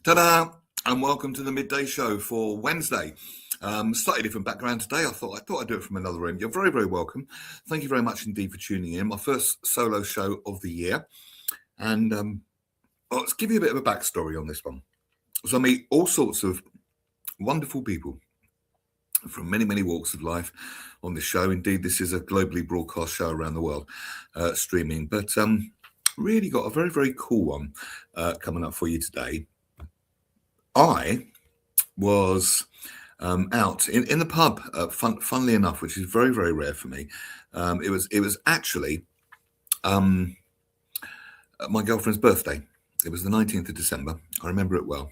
Ta-da! And welcome to the Midday Show for Wednesday. Slightly different background today. I thought I'd do it from another room. You're very, very welcome. Thank you very much indeed for tuning in. My first solo show of the year. And let's give you a bit of a backstory on this one. So I meet all sorts of wonderful people from many, many walks of life on this show. Indeed, this is a globally broadcast show around the world, streaming. But really got a very, very cool one coming up for you today. I was out in the pub, funnily enough, which is very, very rare for me. It was actually my girlfriend's birthday. It was the 19th of December. I remember it well.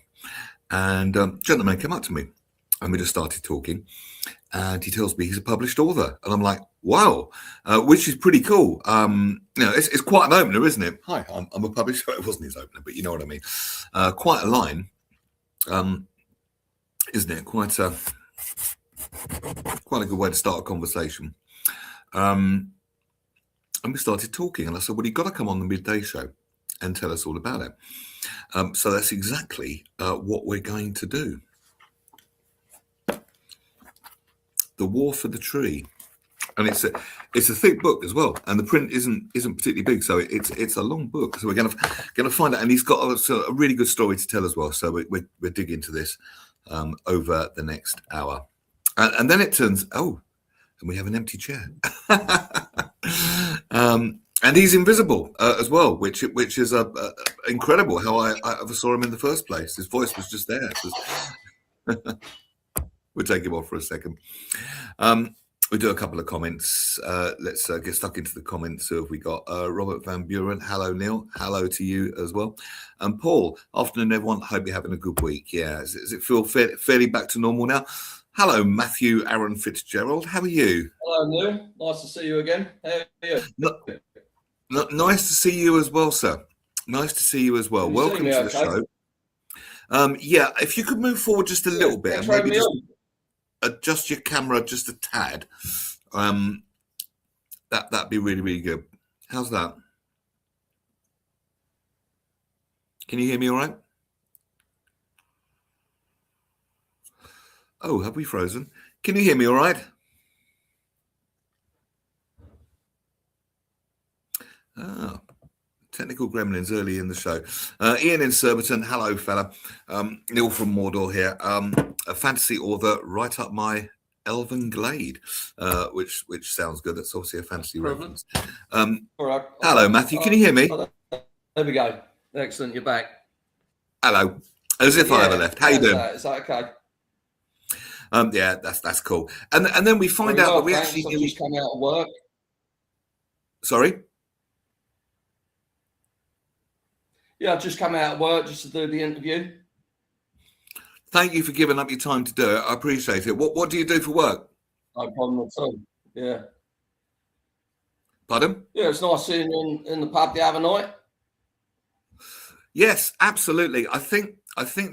And a gentleman came up to me and we just started talking. And he tells me he's a published author. And I'm like, wow, which is pretty cool. It's quite an opener, isn't it? Hi, I'm a publisher. It wasn't his opener, but you know what I mean. Quite a line. Isn't it? Quite a good way to start a conversation. And we started talking, and I said, well, you've got to come on the Midday Show and tell us all about it. So that's exactly what we're going to do. The War for the Tree. And it's a thick book as well, and the print isn't particularly big, so it's a long book. So we're going to find out, and he's got a really good story to tell as well. So we're digging into this over the next hour, and then it turns and we have an empty chair, and he's invisible as well, which is incredible. How I ever saw him in the first place. His voice was just there. We'll take him off for a second. We do a couple of comments. Let's get stuck into the comments. So we got Robert Van Buren. Hello, Neil. Hello to you as well. And Paul, afternoon, everyone. Hope you're having a good week. Yeah, does it feel fairly back to normal now? Hello, Matthew Aaron Fitzgerald. How are you? Hello, Neil. Nice to see you again. How are you? Nice to see you as well, sir. Nice to see you as well. Welcome to the show. Yeah, if you could move forward just a little bit and maybe just adjust your camera just a tad, that'd be really, really good. How's that? Can you hear me all right? Oh, have we frozen? Can you hear me all right? Technical gremlins early in the show. Ian in Surbiton, hello fella. Neil from Mordor here. A fantasy author right up my elven glade, which sounds good. That's obviously a fantasy reference. All right. Hello, Matthew. Can you hear me? There we go. Excellent. You're back. Hello. As if I ever left. How you doing? Is that okay? Yeah, that's cool. And then we find out that we actually just come out of work. Sorry. Yeah, I've just come out of work just to do the interview. Thank you for giving up your time to do it. I appreciate it. What do you do for work? No problem at all. Yeah. Pardon? Yeah, it's nice seeing you in the pub the other night. Yes, absolutely. I think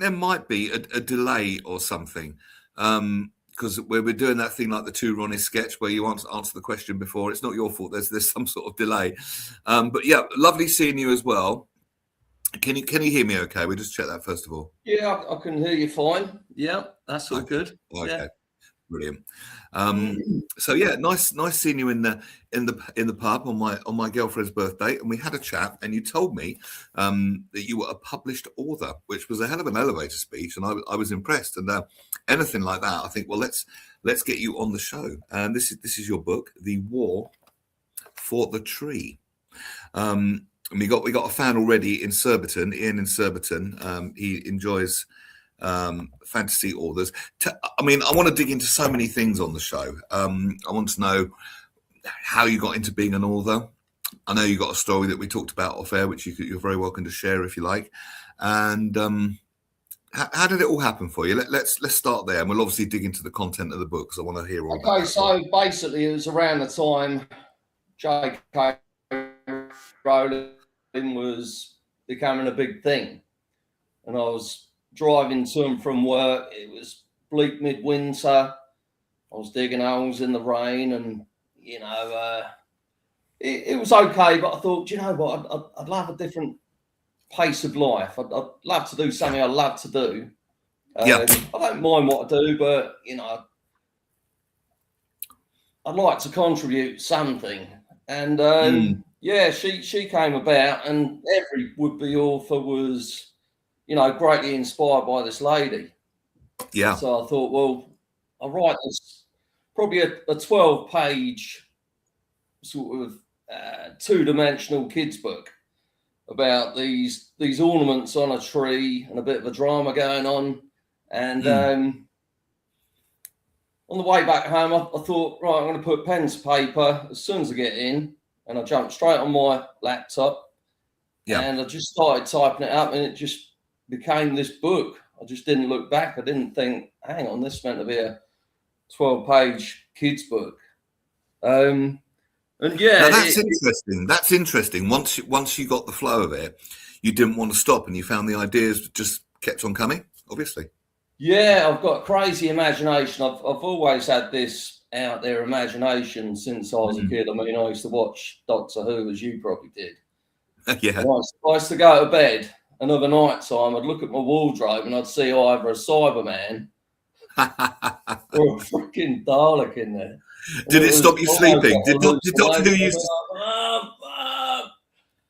there might be a delay or something, because we're doing that thing like the Two Ronnies sketch where you answer the question before. It's not your fault. There's some sort of delay. But yeah, lovely seeing you as well. Can you hear me okay? We'll just check that first of all. Yeah, I can hear you fine. Yeah, that's all good. Okay. Yeah. Brilliant. So yeah, nice seeing you in the pub on my girlfriend's birthday, and we had a chat, and you told me that you were a published author, which was a hell of an elevator speech, and I was impressed. And anything like that, I think, well, let's get you on the show. And this is your book, The War for the Tree. And we got a fan already in Surbiton, Ian in Surbiton. He enjoys fantasy authors. I want to dig into so many things on the show. I want to know how you got into being an author. I know you got a story that we talked about off air, which you're very welcome to share if you like. And how did it all happen for you? Let's start there, and we'll obviously dig into the content of the book because I want to hear all about it. Okay, so basically, it was around the time J.K. Rowling was becoming a big thing, and I was driving to and from work. It was bleak midwinter. I was digging holes in the rain, and it was okay. But I thought, you know what, I'd love a different pace of life. I'd love to do something I love to do. Yeah. I don't mind what I do, but I'd like to contribute something. And yeah, she came about, and every would-be author was, greatly inspired by this lady. Yeah. So I thought, well, I'll write this, probably a 12-page sort of two-dimensional kids book about these ornaments on a tree and a bit of a drama going on. And on the way back home, I thought, right, I'm going to put pen to paper as soon as I get in, and I jumped straight on my laptop. Yeah. And I just started typing it up, and it just became this book. I just didn't look back. I didn't think, hang on, this is meant to be a 12-page kids book. And yeah, now that's interesting. That's interesting. Once you got the flow of it, you didn't want to stop, and you found the ideas just kept on coming. Obviously. Yeah, I've got a crazy imagination. I've always had this out there imagination since I was a kid. I mean, I used to watch Doctor Who, as you probably did. Yeah. I used to go to bed, and of a night time, I'd look at my wardrobe and I'd see either a Cyberman or a freaking Dalek in there. Did it stop you sleeping? Did Doctor Who used to...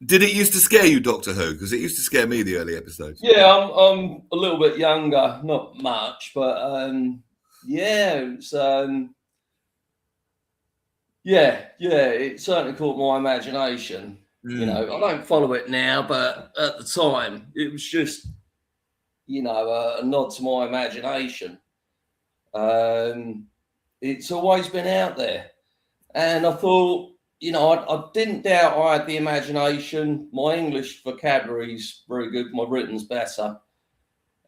Did it used to scare you, Doctor Who? Because it used to scare me, the early episodes. Yeah, I'm a little bit younger, not much, but yeah, it's it certainly caught my imagination. I don't follow it now, but at the time, it was just, a nod to my imagination. It's always been out there, and I thought, I didn't doubt I had the imagination. My English vocabulary's very good. My written's better.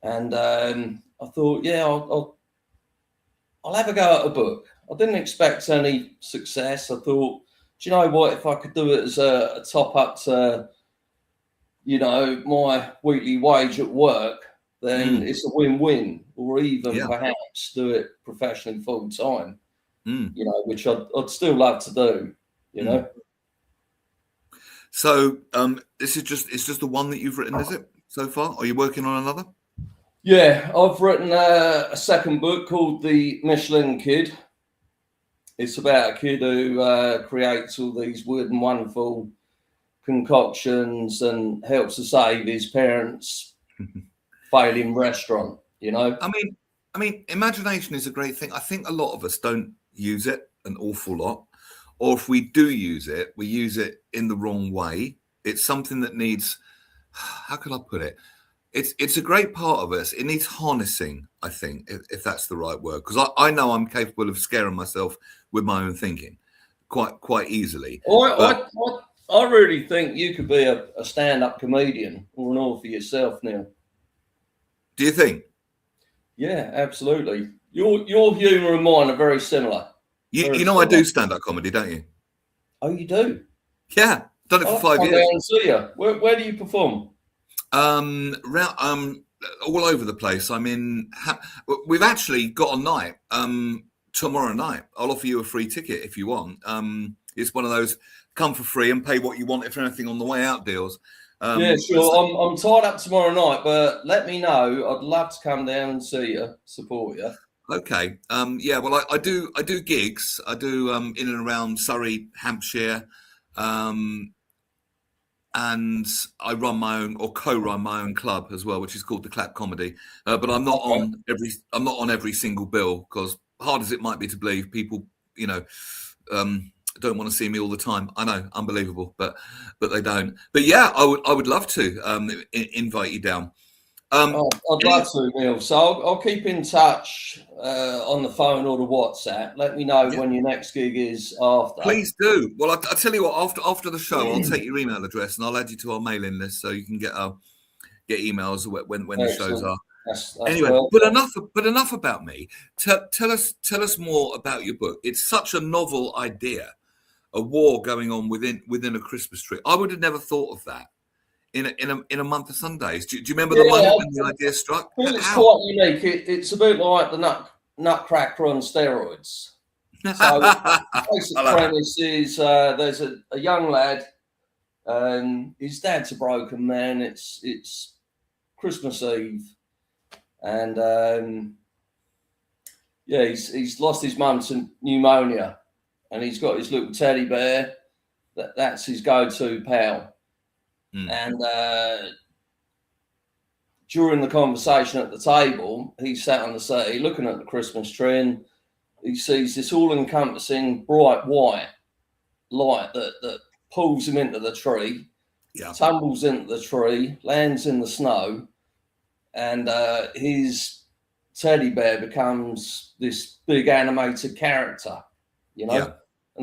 And I thought, yeah, I'll have a go at a book. I didn't expect any success. I thought, do you know what? If I could do it as a top up to, my weekly wage at work, then it's a win-win. Or even perhaps do it professionally full time, which I'd still love to do. So it's just the one that you've written, is it, so far? Are you working on another? Yeah, I've written a second book called The Michelin Kid. It's about a kid who creates all these weird and wonderful concoctions and helps to save his parents' failing restaurant. I mean, imagination is a great thing. I think a lot of us don't use it an awful lot. Or if we do use it, we use it in the wrong way. It's something that needs, how can I put it? It's a great part of us. It needs harnessing, I think, if that's the right word. Because I know I'm capable of scaring myself with my own thinking quite easily. I really think you could be a stand-up comedian or an author yourself, Neil. Do you think? Yeah, absolutely. Your humour and mine are very similar. I do stand-up comedy, don't you? Oh, you do? Yeah, done it for 5 years. Come down and see you. Where do you perform? All over the place. We've actually got a night tomorrow night. I'll offer you a free ticket if you want. It's one of those come for free and pay what you want if anything on the way out deals. Yeah, sure. I'm tied up tomorrow night, but let me know. I'd love to come down and see you, support you. Okay. Yeah. Well, I do gigs. I do in and around Surrey, Hampshire, and I run my own or co-run my own club as well, which is called the Clap Comedy. But I'm not on every single bill because, hard as it might be to believe, people don't want to see me all the time. I know, unbelievable, but they don't. But yeah, I would love to invite you down. I'd love to, Neil. So I'll keep in touch on the phone or the WhatsApp. Let me know when your next gig is after. Please do. Well, I'll tell you what. After the show, I'll take your email address and I'll add you to our mailing list so you can get emails when the shows are. That's anyway, well. but enough about me. Tell us more about your book. It's such a novel idea, a war going on within a Christmas tree. I would have never thought of that. In a month of Sundays. Do you remember the moment when the idea struck? I think it's quite unique. It's a bit like the Nutcracker on steroids. So the basic premise is there's a young lad His dad's a broken man. It's Christmas Eve, and he's lost his mum to pneumonia, and he's got his little teddy bear. That's his go-to pal. And during the conversation at the table, he sat on the settee looking at the Christmas tree, and he sees this all-encompassing bright white light that pulls him into the tree, tumbles into the tree, lands in the snow, and his teddy bear becomes this big animated character, and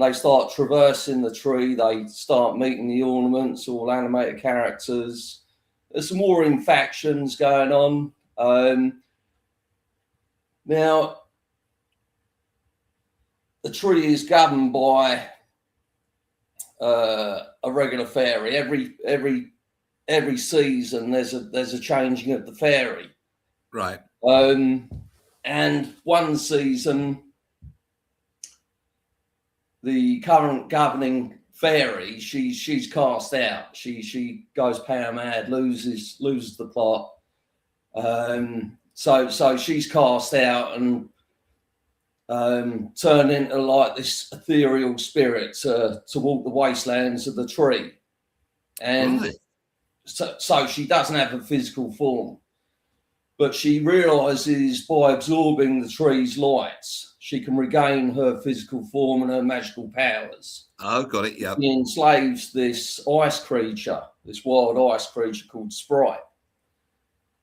they start traversing the tree. They start meeting the ornaments, all animated characters. There's some warring factions going on. Now, the tree is governed by a regular fairy. Every season, there's a changing of the fairy. Right. And one season, the current governing fairy, she's cast out. She goes power mad, loses the plot. So she's cast out and turned into like this ethereal spirit to walk the wastelands of the tree. And so she doesn't have a physical form, but she realizes by absorbing the tree's lights, she can regain her physical form and her magical powers. Oh, got it. Yeah. She enslaves this ice creature, this wild ice creature called Sprite.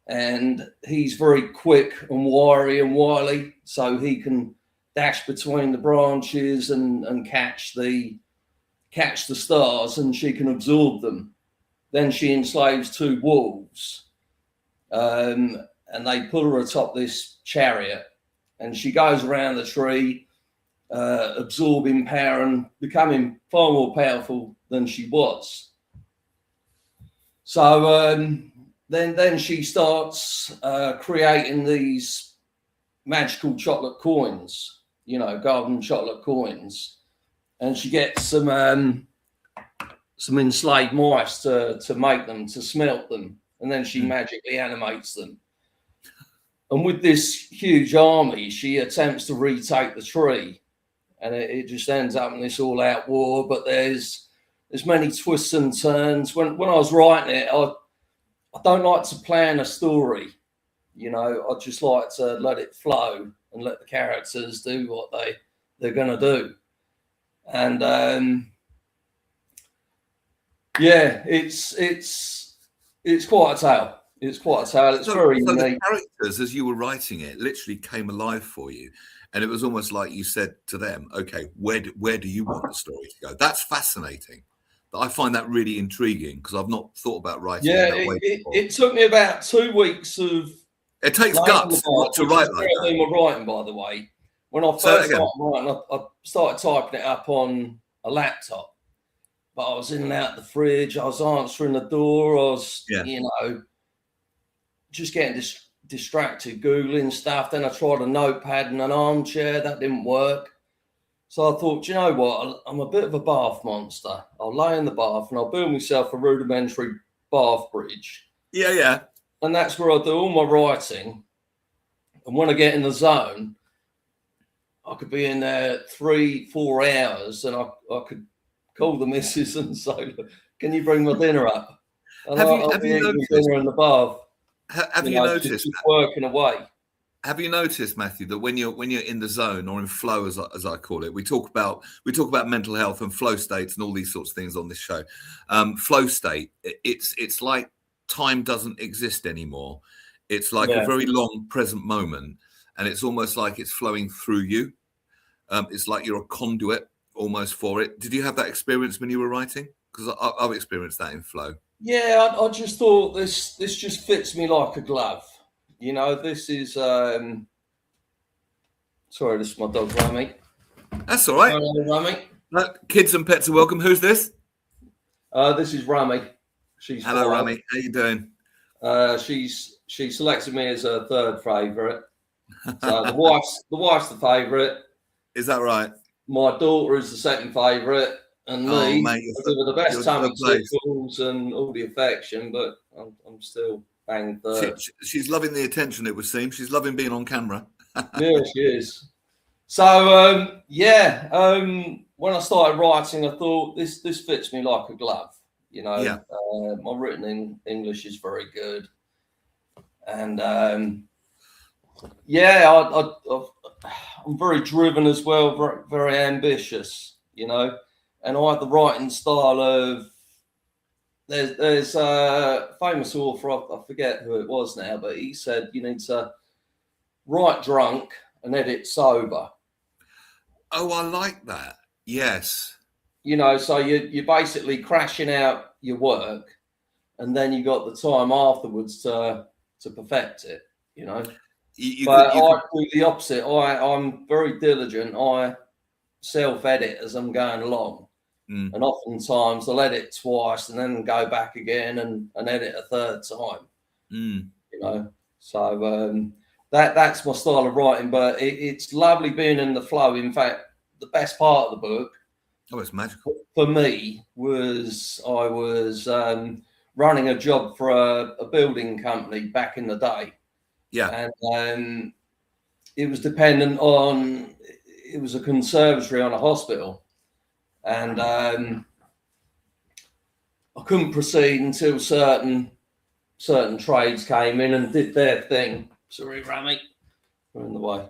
And he's very quick and wiry and wily, so he can dash between the branches and catch the stars, and she can absorb them. Then she enslaves two wolves, and they put her atop this chariot, and she goes around the tree, absorbing power and becoming far more powerful than she was. So then she starts creating these magical chocolate coins, golden chocolate coins, and she gets some enslaved mice to make them, to smelt them, and then she magically animates them. And with this huge army, she attempts to retake the tree, and it just ends up in this all-out war. But there's many twists and turns. When I was writing it, I don't like to plan a story. I just like to let it flow and let the characters do what they're going to do. And it's quite a tale. It's quite a tale. It's very unique. The characters, as you were writing it, literally came alive for you, and it was almost like you said to them, "Okay, where do you want the story to go?" That's fascinating. I find that really intriguing because I've not thought about writing that way before. It took me about 2 weeks of. It takes guts to write like that. My writing, by the way, when I first started writing, I started typing it up on a laptop, but I was in and out the fridge. I was answering the door. I was, just getting distracted, Googling stuff. Then I tried a notepad and an armchair. That didn't work. So I thought, you know what? I'm a bit of a bath monster. I'll lay in the bath and I'll build myself a rudimentary bath bridge. Yeah. And that's where I do all my writing. And when I get in the zone, I could be in there 3-4 hours, and I could call the missus and say, "Can you bring my dinner up?" And have you noticed dinner in the bath? Have you noticed just working away? Have you noticed, Matthew, that when you're in the zone or in flow, as I call it, we talk about mental health and flow states and all these sorts of things on this show. Flow state, it's like time doesn't exist anymore. It's like a very long present moment, and it's almost like it's flowing through you. It's like you're a conduit almost for it. Did you have that experience when you were writing? Because I've experienced that in flow. Yeah, I just thought this just fits me like a glove. This is sorry, this is my dog Rummy. That's all right. Hello, Rummy. Kids and pets are welcome. Who's this? This is Rummy. Hello, Rummy. How you doing? She selected me as her third favourite. So the wife's the favourite. Is that right? My daughter is the second favourite, And Oh, me, mate, I give her the best tummy place. tickles and all the affection, but I'm still banging third. She's loving the attention, it would seem. She's loving being on camera. Yeah, she is. So when I started writing, I thought this fits me like a glove. You know, Yeah. my written in English is very good, and I'm very driven as well, very, very ambitious. You know, and I have the writing style of there's a famous author, I forget who it was now, but he said you need to write drunk and edit sober. Oh, I like that. Yes. You know, so you're basically crashing out your work, and then you got the time afterwards to perfect it. You know, I do the opposite. I'm very diligent. I self-edit as I'm going along, and oftentimes I'll edit twice and then go back again and edit a third time. You know, so that's my style of writing. But it's lovely being in the flow. In fact, the best part of the book. Oh, it's magical. For me, was I was running a job for a building company back in the day. Yeah. And it was dependent on, it was a conservatory on a hospital. And I couldn't proceed until certain trades came in and did their thing. Sorry, Rami, we're in the way.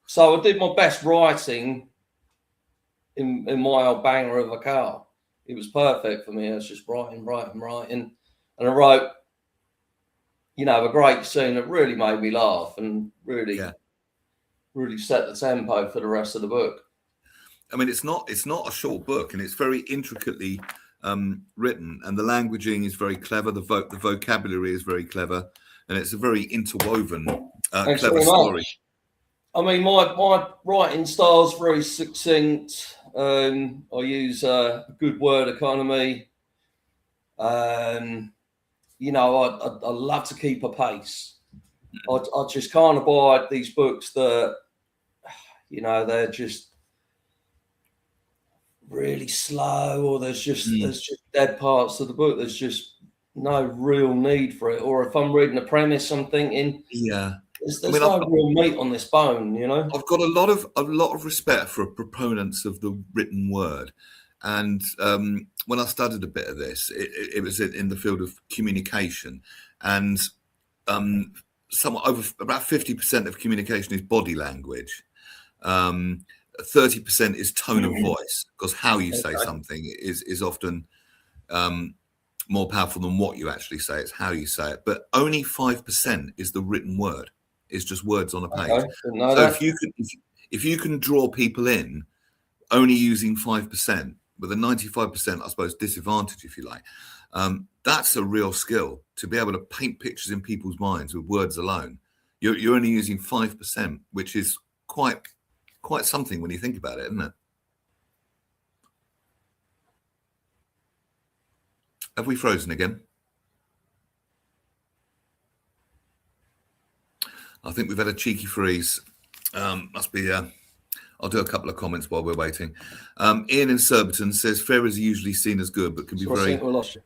So I did my best writing in my old banger of a car. It was perfect for me. I was just writing. And I wrote, you know, a great scene that really made me laugh and really set the tempo for the rest of the book. I mean, it's not a short book, and it's very intricately written, and the languaging is very clever. The vocabulary is very clever, and it's a very interwoven, clever story. Much. I mean, my writing style is very succinct. I use a good word economy. You know, I love to keep a pace. I just can't abide these books that, you know, they're just really slow, or there's just dead parts of the book. There's just no real need for it. Or if I'm reading a premise, I'm thinking, there's no real meat on this bone, you know. I've got a lot of respect for proponents of the written word, and when I studied a bit of this, it was in the field of communication, and somewhat over about 50% of communication is body language. 30% is tone of voice, because how you say something is often more powerful than what you actually say. It's how you say it. But only 5% is the written word. It's just words on a page. So if you can draw people in only using 5%, with a 95%, I suppose, disadvantage, if you like, that's a real skill, to be able to paint pictures in people's minds with words alone. You're only using 5%, which is quite something when you think about it, isn't it? Have we frozen again? I think we've had a cheeky freeze. Must be. I'll do a couple of comments while we're waiting. Ian in Surbiton says fairies are usually seen as good, but can be very. We lost you.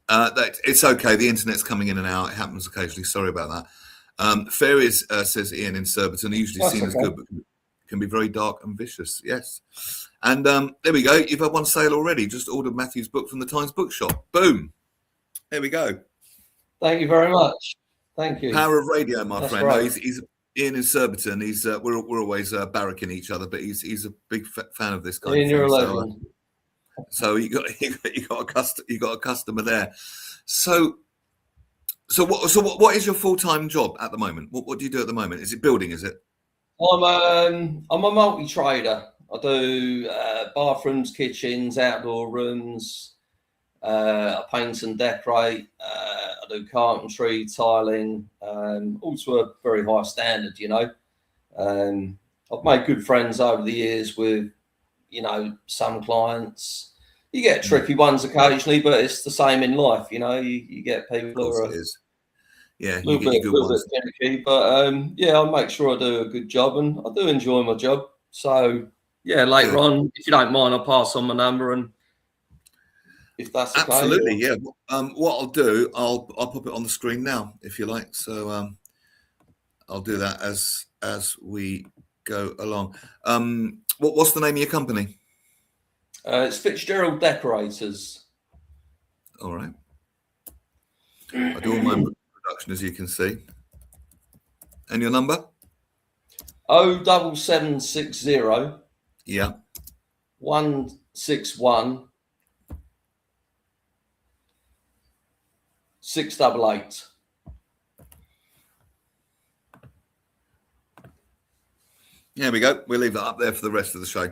It's okay. The internet's coming in and out. It happens occasionally. Sorry about that. Fairies, says Ian in Surbiton, are usually seen as good, but can be very dark and vicious. Yes. And there we go. You've had one sale already. Just ordered Matthew's book from the Times Bookshop. Boom. There we go. Thank you very much. Thank you. Power of radio, my friend. Right. No, he's Ian in Surbiton. He's we're always barracking each other, but he's a big fan of this kind of thing. So you got a customer there. So what is your full-time job at the moment? What do you do at the moment? Is it building? Is it? I'm a multi-trader. I do bathrooms, kitchens, outdoor rooms. I paint and decorate. I do carpentry, tiling, all to a very high standard, you know. I've made good friends over the years with, you know, some clients. You get tricky ones occasionally, but it's the same in life, you know. You get people who are a little bit finicky, but I make sure I do a good job, and I do enjoy my job. So Yeah, later on, if you don't mind, I'll pass on my number, and if that's okay. Absolutely, yeah. What I'll do, I'll pop it on the screen now, if you like. So I'll do that as we go along. What's the name of your company? It's Fitzgerald Decorators. All right. I do all my production, as you can see. And your number? 07760 Yeah. 161 688. There we go. We'll leave that up there for the rest of the show.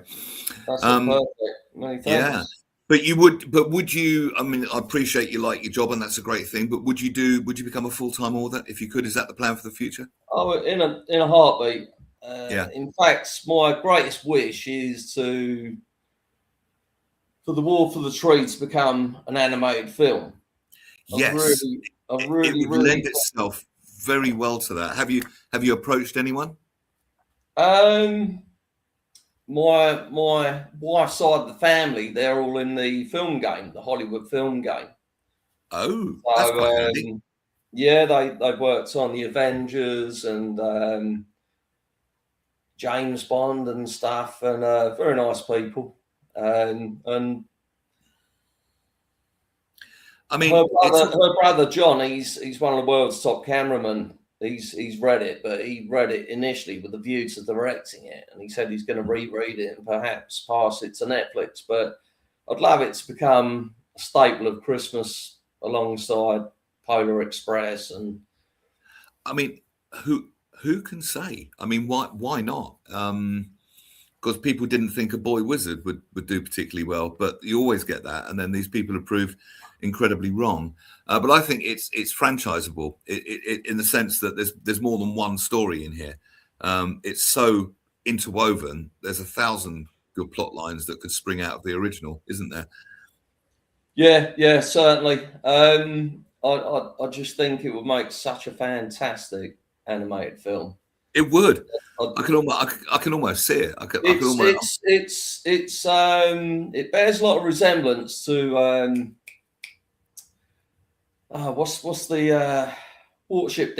That's perfect. Many thanks. Yeah. But would you, I mean, I appreciate you like your job and that's a great thing, but would you become a full-time author if you could? Is that the plan for the future? Oh, in a heartbeat. Yeah. In fact, my greatest wish is for The War for the Tree to become an animated film. Yes. It would lend itself very well to that. Have you approached anyone? My wife's side of the family, they're all in the film game, the Hollywood film game. Oh, that's quite handy. Yeah, they've worked on the Avengers and James Bond and stuff, and very nice people. And I mean, her brother John, he's one of the world's top cameramen. He's read it, but he read it initially with the view to directing it, and he said he's going to reread it and perhaps pass it to Netflix. But I'd love it to become a staple of Christmas alongside Polar Express. And I mean, who can say? I mean, why not? Because people didn't think A Boy Wizard would do particularly well, but you always get that, and then these people have proved incredibly wrong. But I think it's franchisable in the sense that there's more than one story in here. It's so interwoven. There's 1,000 good plot lines that could spring out of the original, isn't there? Yeah, certainly. I just think it would make such a fantastic animated film. It would. I can almost see it. It bears a lot of resemblance to what's the Watership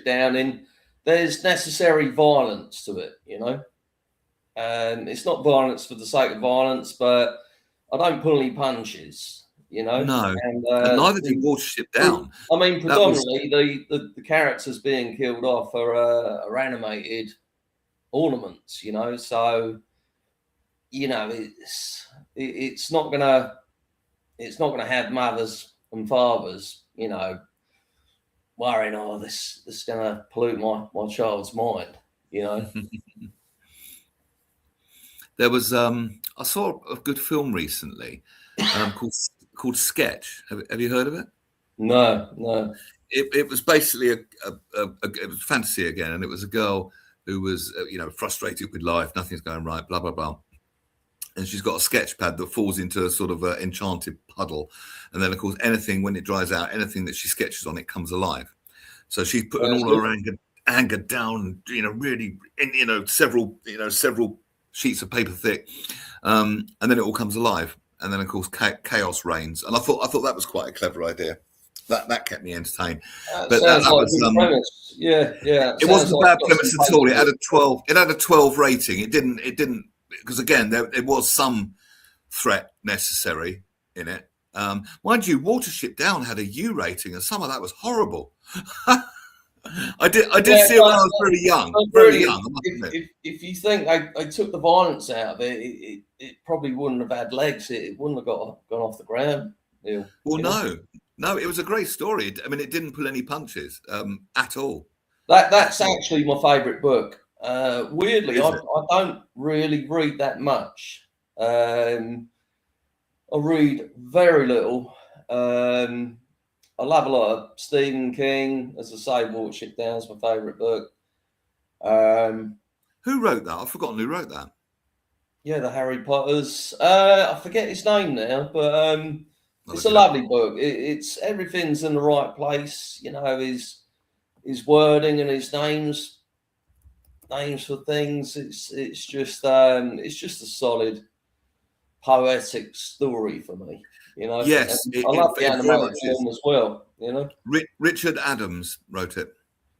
Down. In there's necessary violence to it, you know. It's not violence for the sake of violence, but I don't pull any punches, you know. No, and neither did Watership Down. I mean, predominantly the characters being killed off are animated ornaments, you know. So, you know, it's not gonna have mothers and fathers, you know, worrying, oh, this is gonna pollute my child's mind, you know. There was I saw a good film recently called Sketch. Have you heard of it? No. It was basically it was fantasy again, and it was a girl who was frustrated with life, nothing's going right, blah blah blah, and she's got a sketch pad that falls into a sort of enchanted puddle, and then of course when it dries out, anything that she sketches on it comes alive. So she's putting all her anger down, really, several sheets of paper thick, and then it all comes alive, and then of course chaos reigns. And I thought that was quite a clever idea. That kept me entertained. But that was premise. Yeah. It wasn't a bad premise at all. It had a 12 rating. It didn't because again there was some threat necessary in it. Mind you, Watership Down had a U rating, and some of that was horrible. I did see it when I was very young. Very young. I must admit. If you think they took the violence out of it, it probably wouldn't have had legs. It wouldn't have gone off the ground. Neil, no, it was a great story. I mean, it didn't pull any punches at all. That's actually my favourite book. Weirdly, I don't really read that much. I read very little. I love a lot of Stephen King. As I say, Watership Down is my favourite book. Who wrote that? I've forgotten who wrote that. Yeah, the Harry Potters. I forget his name now, but it's a lovely book. It's everything's in the right place. You know, his wording and his names names for things. It's just a solid poetic story for me, you know. Yes, And I love the it very animated much is. film as well, you know. Richard Adams wrote it.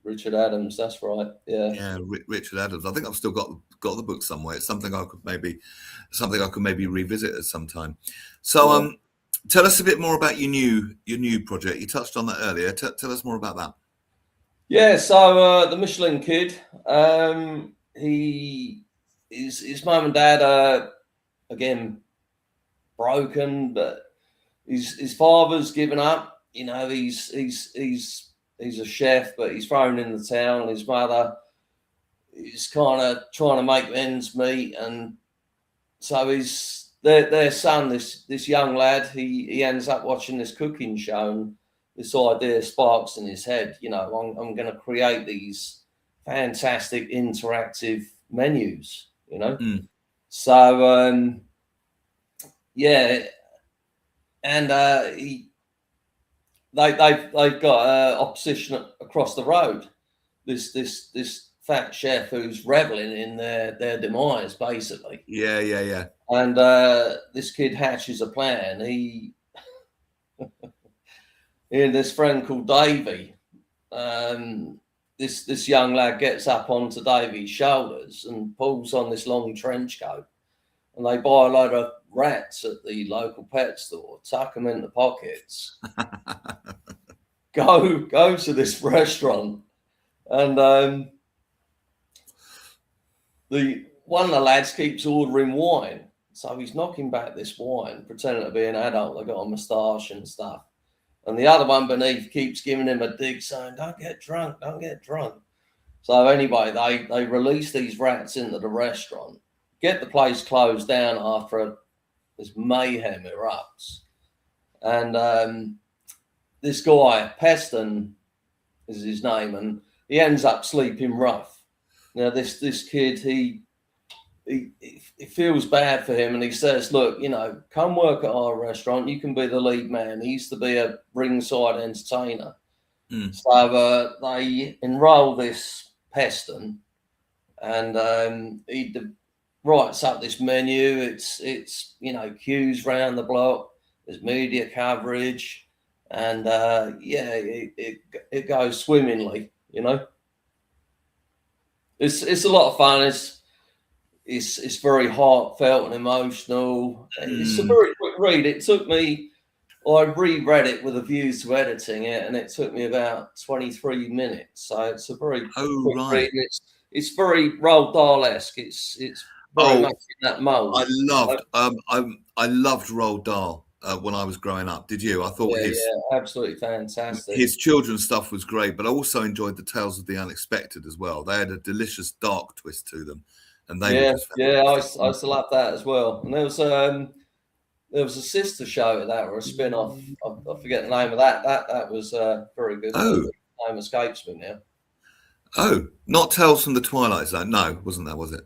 Richard Adams, that's right. Yeah. Yeah, Richard Adams. I think I've still got the book somewhere. It's something I could maybe revisit at some time. So, Yeah. tell us a bit more about your new project. You touched on that earlier. Tell us more about that. Yeah, so the Michelin Kid, his mum and dad are again broken, but his father's given up. You know, he's a chef, but he's thrown in the town. His mother is kind of trying to make ends meet, and so their son, this young lad, he ends up watching this cooking show, and this idea sparks in his head. You know, I'm going to create these fantastic interactive menus. You know, so yeah, and they've got opposition across the road. This fat chef who's reveling in their demise, basically. Yeah. And this kid hatches a plan. He and this friend called Davey. This young lad gets up onto Davey's shoulders and pulls on this long trench coat, and they buy a load of rats at the local pet store, tuck them in the pockets, go to this restaurant, and the one of the lads keeps ordering wine, so he's knocking back this wine, pretending to be an adult. They got a moustache and stuff, and the other one beneath keeps giving him a dig, saying, "Don't get drunk, don't get drunk." So anyway, they release these rats into the restaurant, get the place closed down after this mayhem erupts, and this guy Peston is his name, and he ends up sleeping rough. Now this kid, he feels bad for him, and he says, "Look, you know, come work at our restaurant. You can be the lead man." He used to be a ringside entertainer. So they enroll this Peston, and he writes up this menu. It's you know, queues round the block. There's media coverage, and yeah, it goes swimmingly. You know, it's a lot of fun. It's very heartfelt and emotional. It's a very quick read. It took me. I reread it with a view to editing it, and it took me about 23 minutes. So it's a very quick read. It's very Roald Dahl-esque. It's very much in that mold. I loved Roald Dahl when I was growing up. Did you? I thought absolutely fantastic. His children's stuff was great, but I also enjoyed the Tales of the Unexpected as well. They had a delicious dark twist to them, and they I used to love that as well. And there was a sister show at that, or a spin-off. I forget the name of that. That was very good. Oh, the name escapes me now. Oh, not Tales from the Twilight Zone. No, wasn't that? Was it?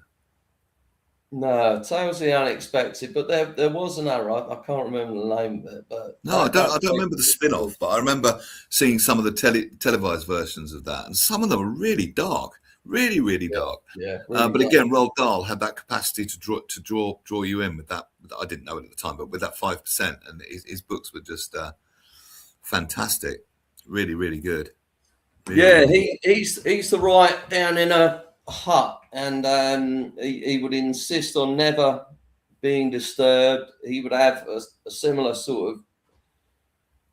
No, Tales of the Unexpected. But there was another. I can't remember the name of it. But no, I don't remember the spin-off. But I remember seeing some of the televised versions of that, and some of them were really dark. Really dark. Yeah. But again, Roald Dahl had that capacity to draw you in with that. I didn't know it at the time, but with that 5%, and his books were just fantastic. Really good. Really he used to write down in a hut, and he would insist on never being disturbed. He would have a similar sort of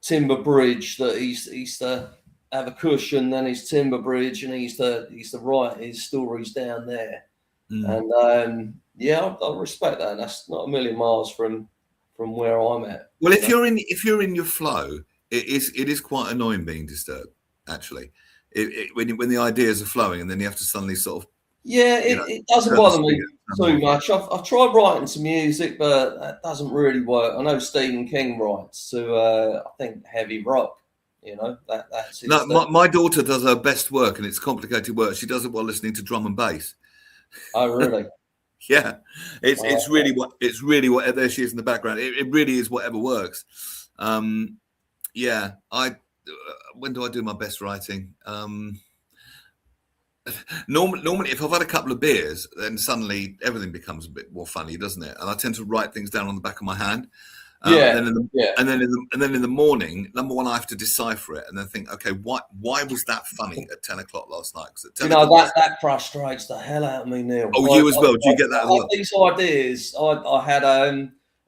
timber bridge that he used to have a cushion, then his timber bridge, and he used to write his stories down there. And I respect that. That's not a million miles from where I'm at. Well, if you're in your flow, it is quite annoying being disturbed. Actually, when the ideas are flowing, and then you have to suddenly sort of it doesn't bother me too much. I've tried writing some music, but that doesn't really work. I know Stephen King writes to I think heavy rock. You know, that's his thing. My daughter does her best work, and it's complicated work. She does it while listening to drum and bass. Oh, really? Yeah, it's really what there she is in the background. It really is whatever works. When do I do my best writing? normally, if I've had a couple of beers, then suddenly everything becomes a bit more funny, doesn't it? And I tend to write things down on the back of my hand. Yeah, And then in the morning, number one, I have to decipher it and then think, okay, why was that funny at 10 o'clock last night? Because at 10 o'clock that frustrates the hell out of me, Neil. Oh, you as well? Do you get that as well? These ideas, I had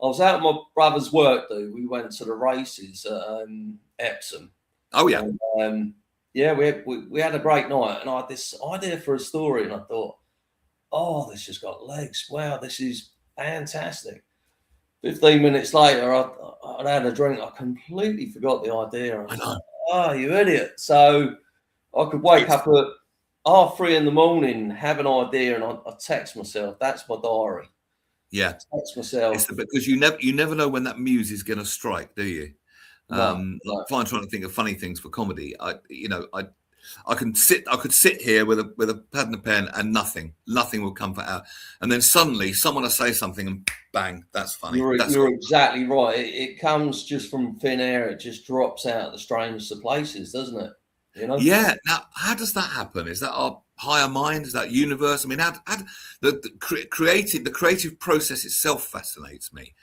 I was out at my brother's work. We went to the races at Epsom. Oh yeah, and, yeah. We had a great night, and I had this idea for a story, and I thought, oh, this has got legs. Wow, this is fantastic. 15 minutes later, I'd had a drink. I completely forgot the idea. I know. Oh, you idiot! So I could wake up at 3:30 in the morning, have an idea, and I text myself. That's my diary. Yeah, text myself because you never know when that muse is going to strike, do you? No. Trying to think of funny things for comedy. I could sit here with a pad and a pen and nothing will come out, and then suddenly someone will say something and bang, that's funny. You're exactly right. It comes just from thin air. It just drops out of the strangest of places, doesn't it? You know? Yeah. Now, how does that happen? Is that our higher mind? Is that universe? I mean, how the creative process itself fascinates me.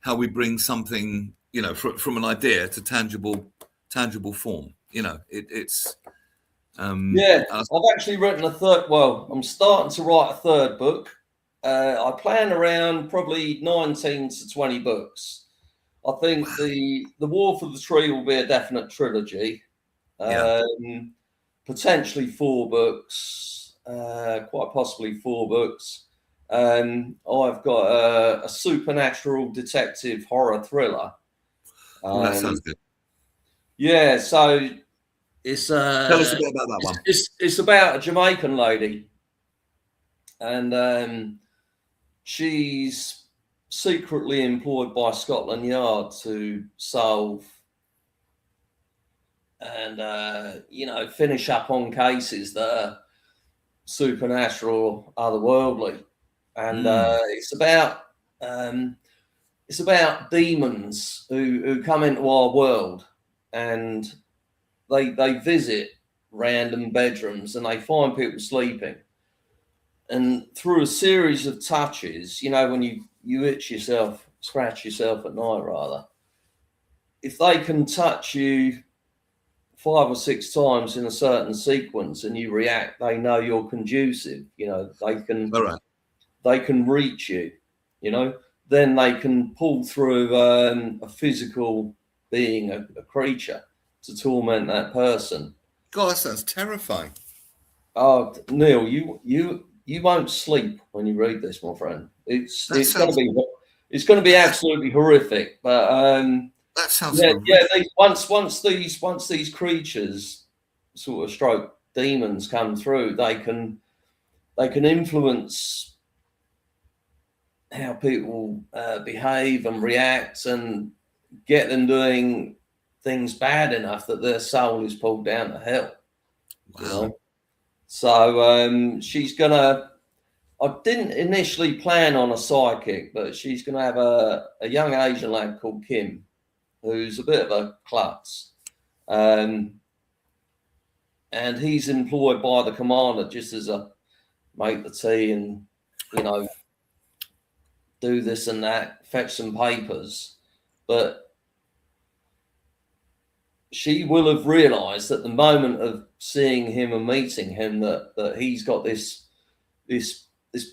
How we bring something, from an idea to tangible form. It's. I've actually written a third. Well, I'm starting to write a third book. I plan around probably 19 to 20 books. I think the War for the Tree will be a definite trilogy. Potentially 4 books, quite possibly 4 books. I've got a supernatural detective horror thriller. That sounds good. Yeah, so it's tell us a bit about that one. It's about a Jamaican lady, and she's secretly employed by Scotland Yard to solve and finish up on cases that are supernatural, otherworldly, and it's about demons who come into our world, and they visit random bedrooms and they find people sleeping, and through a series of touches, when you itch yourself, scratch yourself at night rather, if they can touch you 5 or 6 times in a certain sequence and you react, they know you're conducive. They can reach you. Then they can pull through a physical being, a creature, to torment that person. God, that sounds terrifying. Oh, Neil, you won't sleep when you read this, my friend. It's going to be absolutely horrific, but. That sounds once these creatures, sort of stroke demons, come through, they can influence how people behave and react, and get them doing things bad enough that their soul is pulled down to hell. Wow. So she's gonna. I didn't initially plan on a sidekick, but she's gonna have a young Asian lad called Kim, who's a bit of a klutz, and he's employed by the commander just as a make the tea and do this and that, fetch some papers. But she will have realised at the moment of seeing him and meeting him that he's got this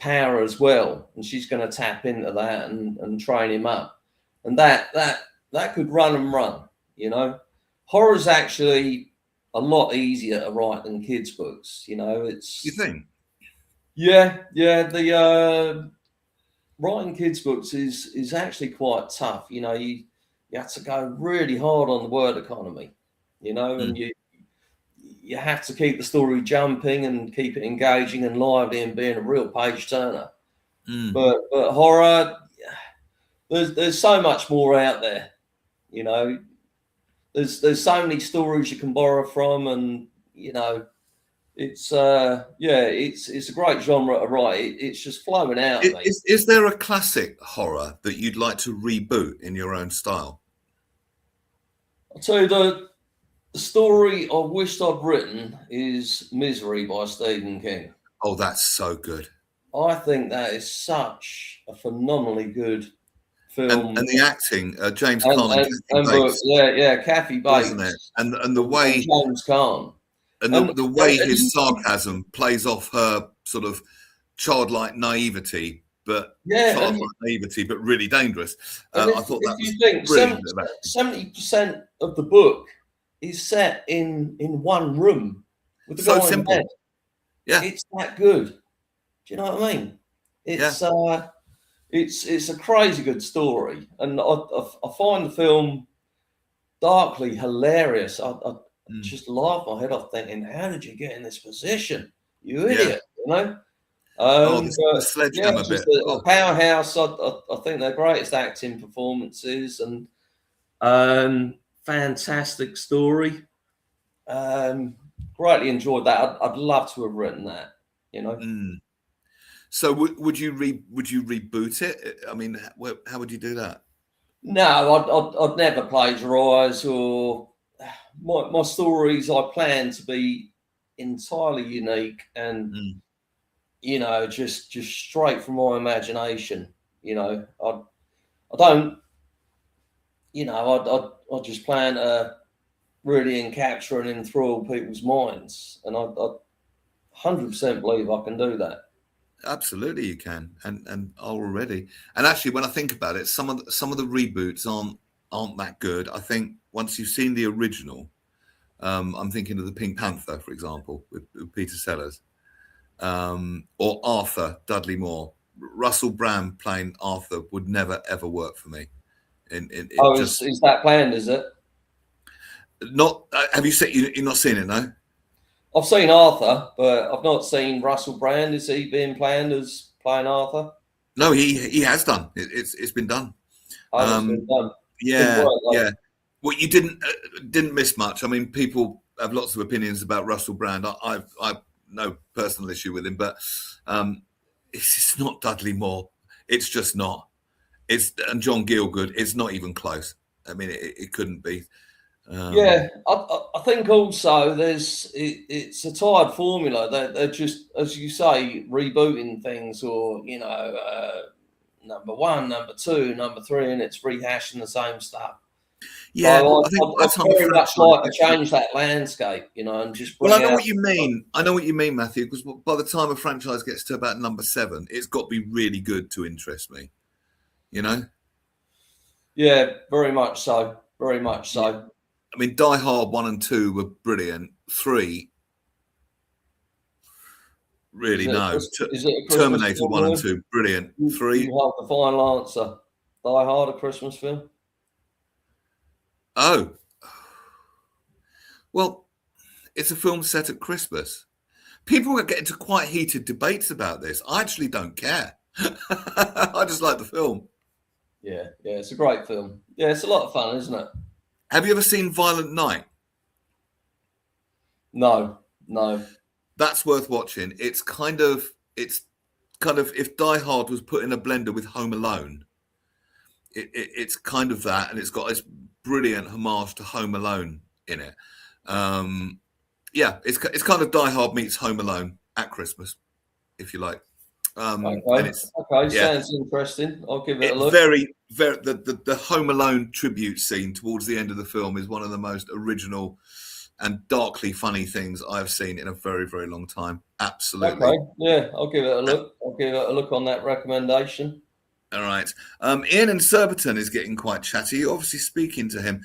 power as well, and she's going to tap into that and train him up, and that could run and run. Horror's actually a lot easier to write than kids' books. It's. You think? Yeah. The writing kids' books is actually quite tough. You have to go really hard on the word economy. And you have to keep the story jumping and keep it engaging and lively and being a real page turner. But horror, there's so much more out there. There's so many stories you can borrow from, and it's it's a great genre to write. It's just flowing out. Is there a classic horror that you'd like to reboot in your own style? I'll tell you, The story I wished I'd written is Misery by Stephen King. Oh, that's so good. I think that is such a phenomenally good film. And the acting, James And, Caan and and, Kathy and Bates, Kathy wasn't it? Bates And the and way James Caan. and And, the way and his sarcasm plays off her sort of childlike naivety, but really dangerous. I thought that if was you think brilliant. 70% of the book is set in one room with the So guy in simple. bed. Yeah. It's that good. Do you know what I mean? It's it's a crazy good story, and I find the film darkly hilarious. I just laugh my head off thinking, how did you get in this position? You idiot, you know? The Yeah, sledgehammer just bit. a powerhouse. I think their greatest acting performances, and fantastic story. Greatly enjoyed that. I'd love to have written that, you know. So would you reboot it? I mean, how would you do that? No, I'd never plagiarise, or my stories I plan to be entirely unique and you know, just straight from my imagination. You know, I don't, you know, I just plan to really capture and enthrall people's minds, and I 100% believe I can do that. Absolutely, you can, and already. And actually, when I think about it, some of the reboots aren't that good. I think once you've seen the original, I'm thinking of the Pink Panther, for example, with Peter Sellers, or Arthur Dudley Moore. Russell Brand playing Arthur would never ever work for me. Is that planned? Is it? Not. Have you seen? You've not seen it, no? I've seen Arthur, but I've not seen Russell Brand. Is he being planned as playing Arthur? No, he has done. It's been done. Oh, it's been done. Yeah, yeah. Well, you didn't miss much. I mean, people have lots of opinions about Russell Brand. I've no personal issue with him, but it's not Dudley Moore. It's just not. And John Gielgud. It's not even close. I mean, it couldn't be. Yeah, I think also it's a tired formula. They're just, as you say, rebooting things, or you know, number one, number two, number three, and it's rehashing the same stuff. Yeah, so I think I very much like to change that landscape, you know, and just. Well, I know what you mean. I know what you mean, Matthew. Because by the time a franchise gets to about number 7, it's got to be really good to interest me. You know. Yeah, very much so. Very much so. Yeah. I mean, Die Hard 1 and 2 were brilliant. 3, really no. Terminator 1 and 2, brilliant. 3. You have the final answer. Die Hard, a Christmas film? Oh. Well, it's a film set at Christmas. People are getting into quite heated debates about this. I actually don't care. I just like the film. Yeah, it's a great film. Yeah, it's a lot of fun, isn't it? Have you ever seen Violent Night? No. That's worth watching. It's kind of if Die Hard was put in a blender with Home Alone. It's kind of that, and it's got this brilliant homage to Home Alone in it. Yeah, it's kind of Die Hard meets Home Alone at Christmas, if you like. Okay, sounds interesting. I'll give it a look. Very, the Home Alone tribute scene towards the end of the film is one of the most original and darkly funny things I've seen in a very, very long time. Absolutely. Okay, yeah, I'll give it a look. I'll give it a look on that recommendation. All right. Ian in Surbiton is getting quite chatty. Obviously speaking to him.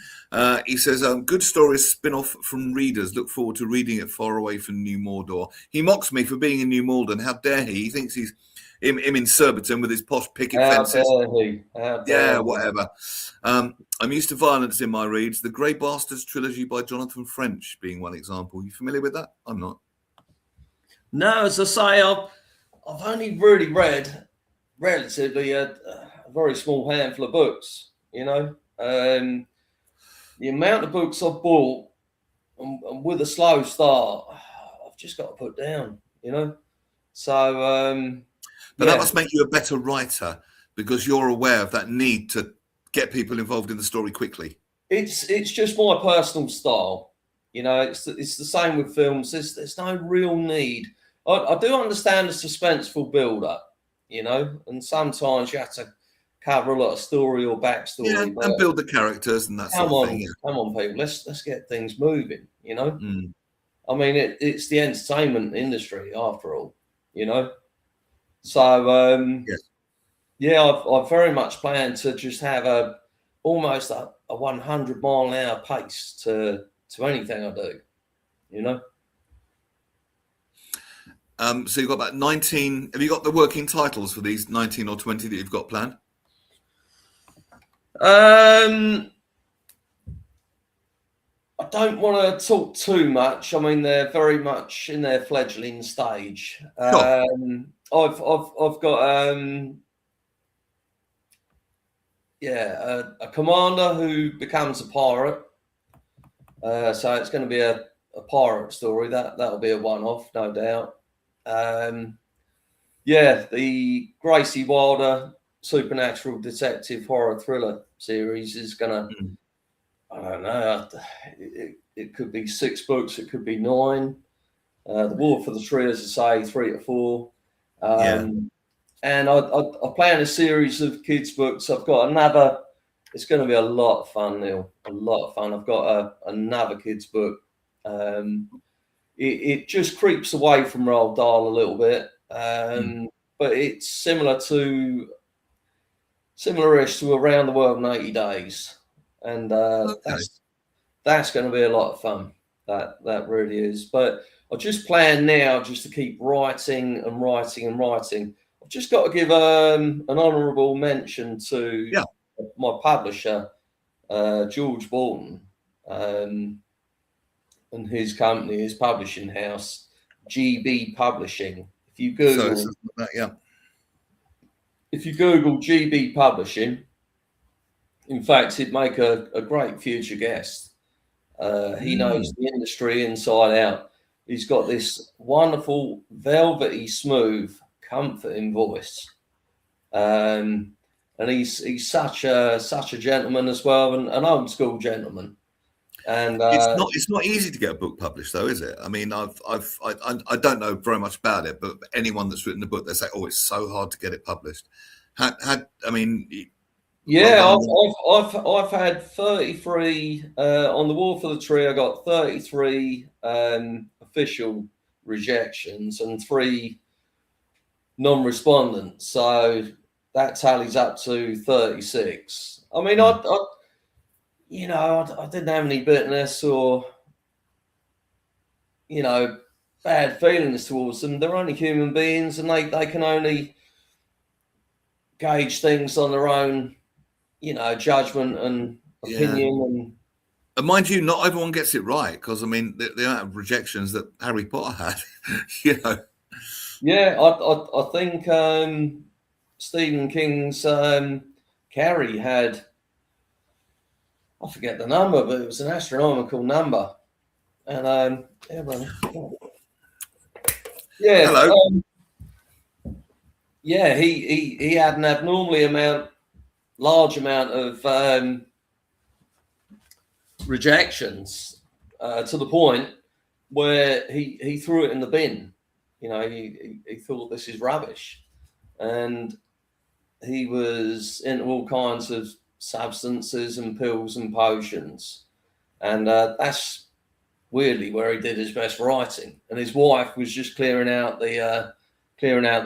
He says, good stories spin-off from readers. Look forward to reading it far away from New Mordor. He mocks me for being in New Malden. How dare he? He thinks he's him in Surbiton with his posh picket fences. Yeah, whatever. I'm used to violence in my reads. The Grey Bastards trilogy by Jonathan French being one example. You familiar with that? I'm not. No, as I say, I've only really read relatively a very small handful of books, you know. The amount of books I've bought, and with a slow start, I've just got to put down, you know. So, but that must make you a better writer, because you're aware of that need to get people involved in the story quickly. It's just my personal style. You know, it's the same with films. There's no real need. I do understand the suspenseful build-up, you know, and sometimes you have to cover a lot of story or backstory. Yeah, and build the characters and that sort of thing. Yeah. Come on, people. Let's get things moving. You know, Mm. I mean, it's the entertainment industry after all. You know, so Yes. yeah, I very much plan to just have almost a 100-mile-an-hour pace to anything I do. You know. So you've got about 19. Have you got the working titles for these 19 or 20 that you've got planned? I don't want to talk too much. I mean, they're very much in their fledgling stage. Sure. I've got a commander who becomes a pirate. So it's going to be a pirate story. That'll be a one-off, no doubt. The Gracie Wilder supernatural detective horror thriller series is going to. Mm. I don't know. It could be 6 books. It could be 9. The War for the Tree, as I say, 3 to 4. And I plan a series of kids' books. I've got another. It's going to be a lot of fun, Neil. A lot of fun. I've got another kids' book. It just creeps away from Roald Dahl a little bit, but it's similar-ish to Around the World in 80 Days, and that's going to be a lot of fun. That really is. But I just plan now just to keep writing and writing and writing. I've just got to give an honourable mention to my publisher, George Bolton, and his company, his publishing house, GB Publishing. If you Google, if you Google GB Publishing, in fact, he'd make a great future guest. He knows the industry inside out. He's got this wonderful, velvety, smooth, comforting voice, and he's such a gentleman as well, and an old school gentleman. And it's not easy to get a book published, though, is it? I mean, I don't know very much about it, but anyone that's written a book, they say, "Oh, it's so hard to get it published." I've had 33 on the War for the Tree. I got 33 official rejections and 3 non-respondents, so that tallies up to 36. I mean, I didn't have any bitterness or, bad feelings towards them. They're only human beings, and they can only gauge things on their own, judgment and opinion. And mind you, not everyone gets it right, because I mean, they don't have rejections that Harry Potter had, Yeah, I think Stephen King's Carrie had. I forget the number, but it was an astronomical number. And he had an abnormally large amount of rejections to the point where he threw it in the bin. He thought this is rubbish, and he was into all kinds of substances and pills and potions, and that's weirdly where he did his best writing. And his wife was just clearing out the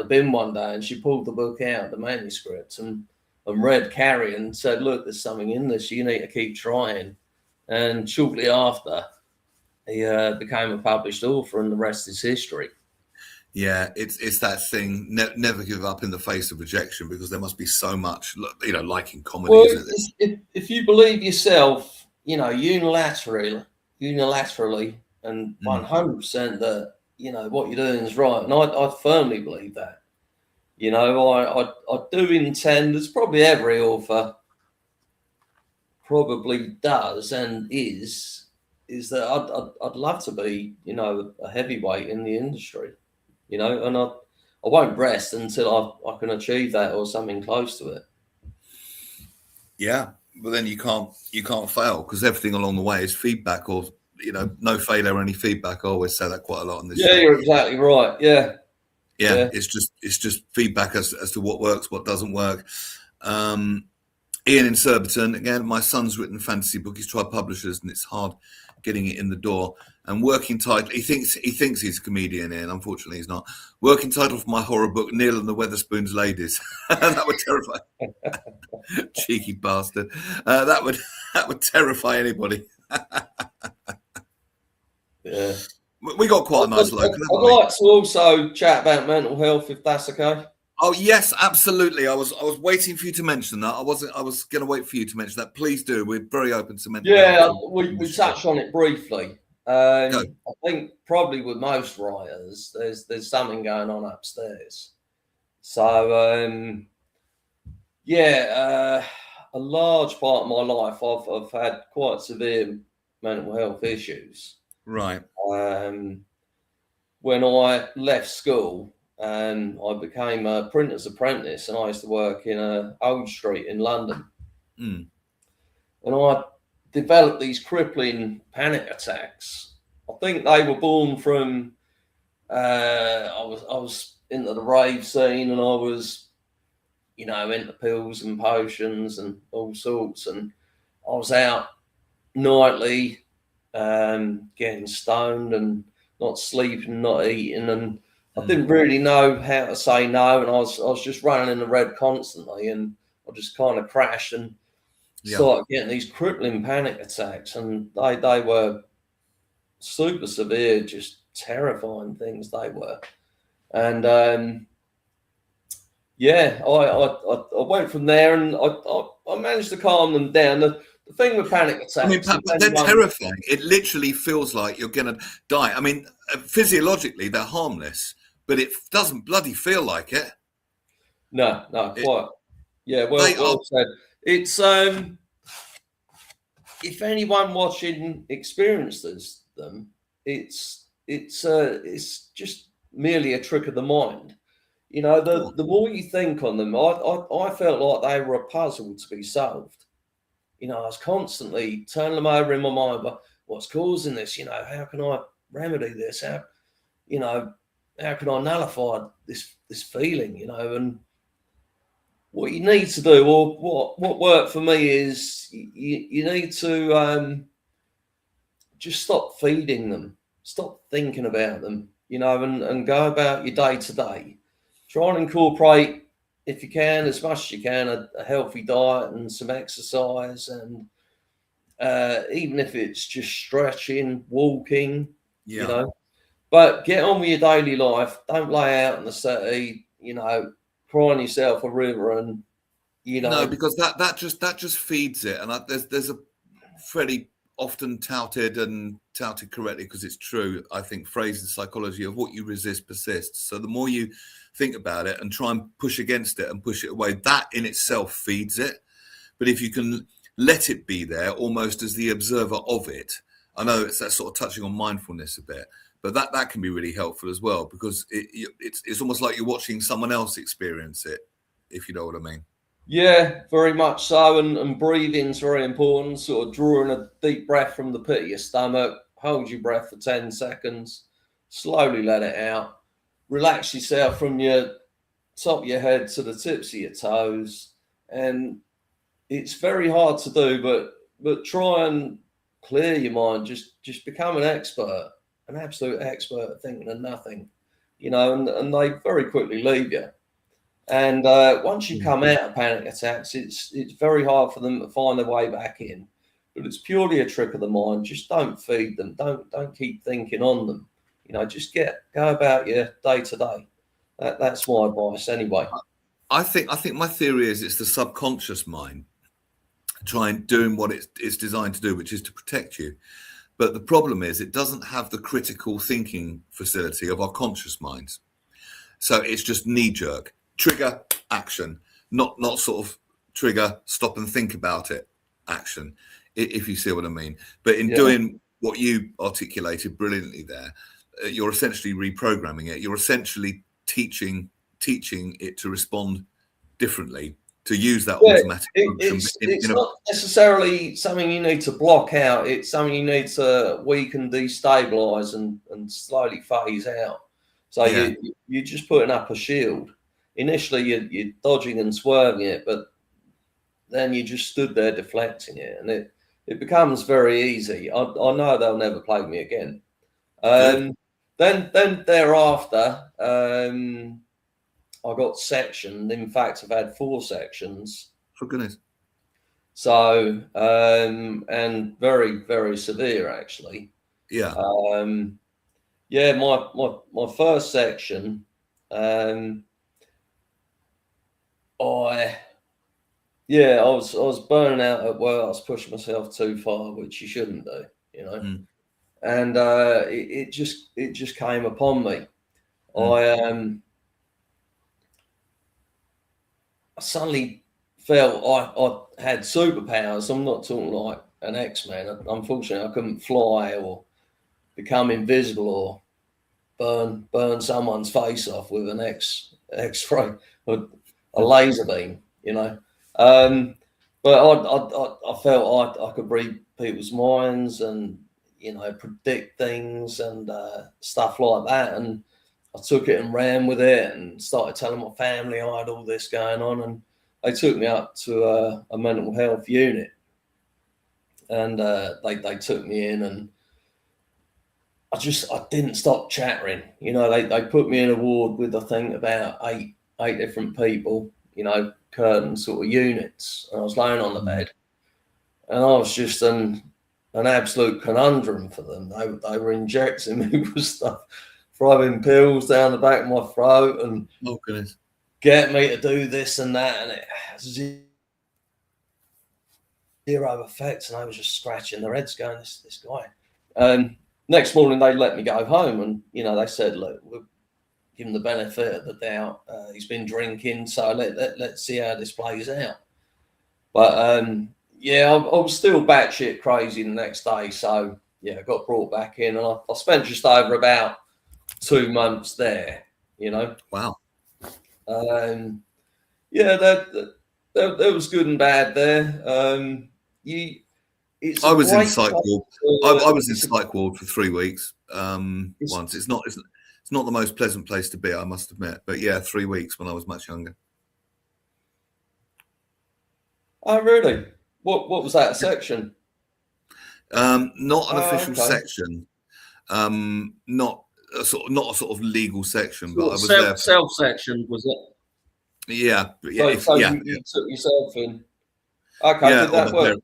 bin one day, and she pulled the book out, the manuscript, and read Carrie and said, "Look, there's something in this. You need to keep trying." And shortly after, he became a published author, and the rest is history. Yeah, it's that thing. Never give up in the face of rejection, because there must be so much, like in comedy. Well, if you believe yourself, unilaterally, and 100% that what you're doing is right, and I firmly believe that. I do intend, as probably every author probably does and is that I'd love to be, a heavyweight in the industry. And I won't rest until I can achieve that or something close to it. Yeah, but then you can't fail, because everything along the way is feedback, or no failure or any feedback. I always say that quite a lot on this Yeah, show. you're exactly right. Yeah. It's just feedback as to what works, what doesn't work. Ian in Surbiton, again, my son's written a fantasy book. He's tried publishers and it's hard getting it in the door. And working title, he thinks he's a comedian, Ian. Unfortunately, he's not. Working title for my horror book, Neil and the Weatherspoons Ladies. That would terrify. Cheeky bastard. That would terrify anybody. Yeah. We got quite a nice local. I'd like to also chat about mental health, if that's okay. Oh yes, absolutely. I was waiting for you to mention that. I was going to wait for you to mention that. Please do. We're very open to mental health. Yeah, we touched on it briefly. I think probably with most writers, there's something going on upstairs. So a large part of my life, I've had quite severe mental health issues. Right. When I left school, I became a printer's apprentice, and I used to work in Old Street in London. Mm. And I developed these crippling panic attacks. I think they were born from I was into the rave scene, and I was, into pills and potions and all sorts. And I was out nightly, getting stoned and not sleeping, not eating, and I didn't really know how to say no, and I was just running in the red constantly, and I just kind of crashed and started getting these crippling panic attacks, and they were super severe, just terrifying things they were. And I went from there, and I managed to calm them down. The thing with panic attacks, I mean, but they're terrifying. It literally feels like you're going to die. I mean, physiologically, they're harmless, but it doesn't bloody feel like it. No, quite. Yeah, well said. It's if anyone watching experiences them, it's just merely a trick of the mind. The more you think on them, I felt like they were a puzzle to be solved. I was constantly turning them over in my mind, but what's causing this? How can I remedy this? How can I nullify this feeling? And what you need to do, or what worked for me, is you need to just stop feeding them, stop thinking about them, and go about your day to day. Try and incorporate, if you can, as much as you can, a healthy diet and some exercise, and even if it's just stretching, walking, but get on with your daily life. Don't lay out in the city, crying yourself a river, and no, because that just feeds it. And there's a fairly often touted correctly, because it's true, I think, phrase in psychology of what you resist persists. So the more you think about it and try and push against it and push it away, that in itself feeds it. But if you can let it be there almost as the observer of it, I know it's that sort of touching on mindfulness a bit, but that can be really helpful as well, because it's almost like you're watching someone else experience it, if you know what I mean. Yeah, very much so. And breathing's very important. Sort of drawing a deep breath from the pit of your stomach, hold your breath for 10 seconds, slowly let it out. Relax yourself from your top of your head to the tips of your toes. And it's very hard to do, but try and clear your mind. Just become an expert, an absolute expert at thinking of nothing, and they very quickly leave you. And once you come out of panic attacks, it's very hard for them to find their way back in. But it's purely a trick of the mind. Just don't feed them. Don't keep thinking on them. Just go about your day to day. That's my advice anyway. I think my theory is it's the subconscious mind trying doing what it's designed to do, which is to protect you. But the problem is it doesn't have the critical thinking facility of our conscious minds. So it's just knee jerk. Trigger, action, not sort of trigger, stop and think about it, action, if you see what I mean. But in doing what you articulated brilliantly there, you're essentially reprogramming it. You're essentially teaching it to respond differently to use that Yeah, automatic function. it's not necessarily something you need to block out. It's something you need to weaken, destabilize, and slowly phase out. So you're just putting up a shield. Initially, you're dodging and swerving it, but then you just stood there deflecting it, and it becomes very easy. I know they'll never play me again. Then thereafter, I got sectioned. In fact, I've had 4 sections. For goodness. So, and very, very severe, actually. Yeah. Yeah, my first section, I was burning out at work. I was pushing myself too far, which you shouldn't do, you know. And it just came upon me. I suddenly felt I had superpowers. I'm not talking like an X-Man. Unfortunately, I couldn't fly or become invisible or burn someone's face off with an X-ray or a laser beam, you know. But I felt I could read people's minds and, you know, predict things and stuff like that. And I took it and ran with it and started telling my family I had all this going on. And they took me up to a mental health unit. And they took me in, and I didn't stop chattering. You know, they put me in a ward with, I think, about eight different people, you know, curtain sort of units. And I was laying on the bed, and I was just an absolute conundrum for them. They were injecting me with stuff, throwing pills down the back of my throat, and get me to do this and that, and it has zero effect. And I was just scratching their heads, going, "This guy." Next morning, they let me go home, and, you know, they said, "Look, we'll give him the benefit of the doubt. He's been drinking, so let's see how this plays out." But yeah, I was still batshit crazy the next day. So yeah, I got brought back in, and I spent just over about 2 months there, you know. Wow. Yeah, that was good and bad there. I was in psych ward. I was in psych ward for 3 weeks. Once it's not the most pleasant place to be, I must admit. But yeah, 3 weeks when I was much younger. Oh, really? What was that section? Not an official section. Not a sort of legal section, but I was there. Self section, was it? Yeah, You took yourself in. Okay, yeah, did that work?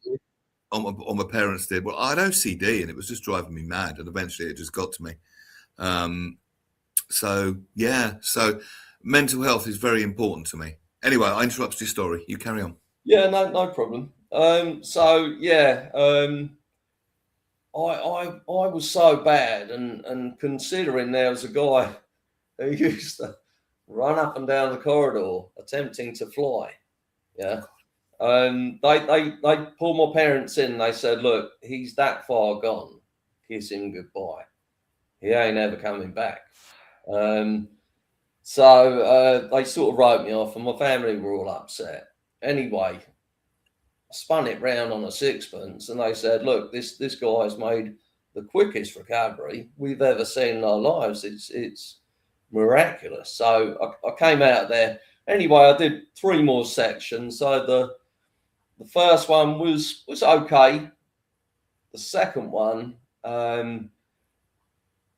All my parents did. Well, I had OCD, and it was just driving me mad, and eventually it just got to me. So mental health is very important to me. Anyway, I interrupted your story. You carry on. Yeah, no problem. I was so bad, and considering there was a guy who used to run up and down the corridor attempting to fly. Yeah. They pulled my parents in. They said, "Look, he's that far gone. Kiss him goodbye. He ain't ever coming back." So they sort of wrote me off, and my family were all upset. Anyway, I spun it round on a sixpence, and they said, "Look, this guy's made the quickest recovery we've ever seen in our lives. It's miraculous." So I came out there. Anyway, I did 3 more sections. So the first one was okay. The second one, it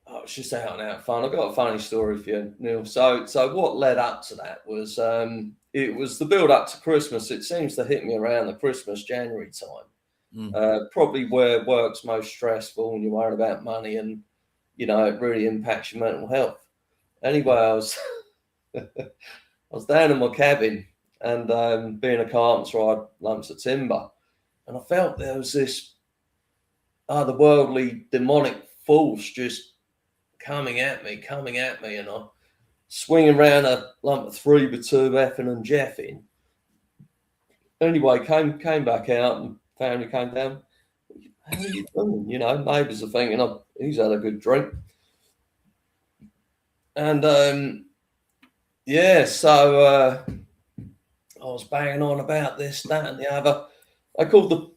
was just out and out fun. I've got a funny story for you, Neil. So what led up to that was it was the build up to Christmas. It seems to hit me around the Christmas, January time. Probably where work's most stressful and you're worried about money, and, you know, it really impacts your mental health. Anyway, I was down in my cabin, and being a carpenter, I had lumps of timber, and I felt there was this otherworldly demonic force just coming at me, and I swinging around a lump of 3x2 effing and jeffing. Anyway, came back out, and family came down. "How are you doing?" You know, neighbours are thinking, he's had a good drink. And so I was banging on about this, that, and the other. The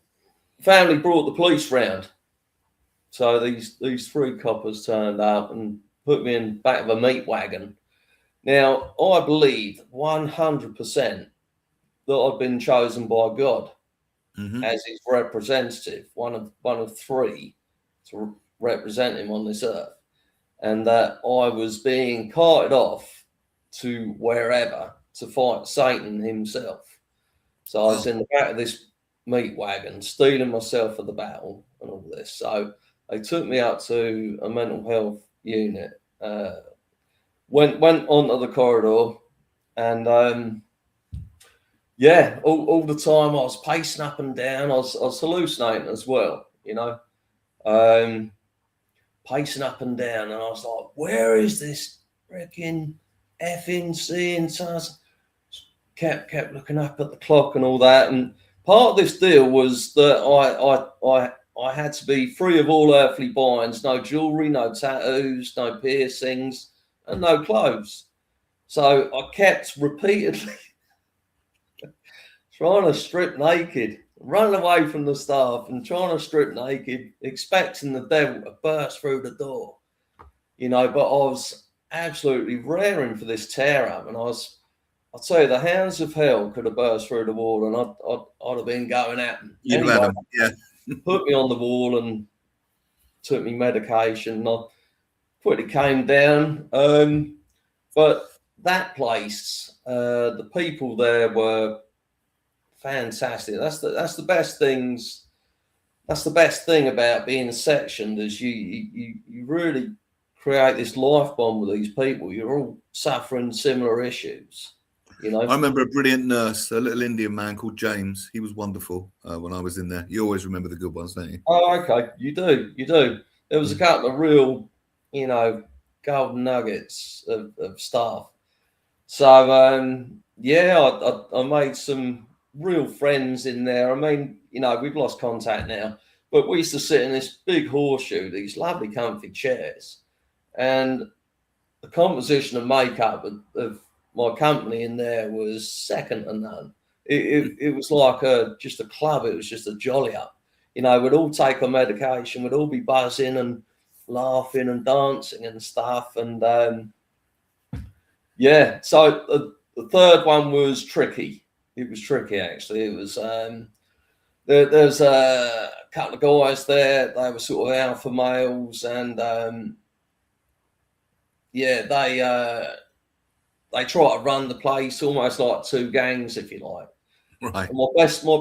family brought the police round. So these three coppers turned up and put me in the back of a meat wagon. Now, I believe 100% that I've been chosen by God as his representative, one of three to represent him on this earth, and that I was being carted off to wherever to fight Satan himself. So I was in the back of this meat wagon, steeling myself for the battle and all this. So they took me up to a mental health unit, went onto the corridor, and all the time I was pacing up and down. I was hallucinating as well, pacing up and down, and I was like, where is this freaking effing seeing? So I kept looking up at the clock and all that. And part of this deal was that I had to be free of all earthly binds, no jewelry, no tattoos, no piercings, and no clothes. So I kept repeatedly trying to strip naked, running away from the staff and trying to strip naked, expecting the devil to burst through the door, but I was absolutely raring for this tear up. And I'll tell you, the hounds of hell could have burst through the wall, and I'd have been going at them. You'd have had them, yeah. Put me on the wall and took me medication, and I quickly came down. But that place, the people there were fantastic. That's the best things. That's the best thing about being sectioned, is you really create this life bond with these people. You're all suffering similar issues. I remember a brilliant nurse, a little Indian man called James. He was wonderful when I was in there. You always remember the good ones, don't you? Oh, okay. You do. There was a couple of real, golden nuggets of staff. So, I made some real friends in there. I mean, we've lost contact now, but we used to sit in this big horseshoe, these lovely comfy chairs, and the composition and makeup of my company in there was second to none. It was like just a club. It was just a jolly up. We'd all take our medication. We'd all be buzzing and laughing and dancing and stuff. And so the third one was tricky. It was tricky, actually. It was there's a couple of guys there. They were sort of alpha males, and they try to run the place almost like two gangs, if you like. Right. And my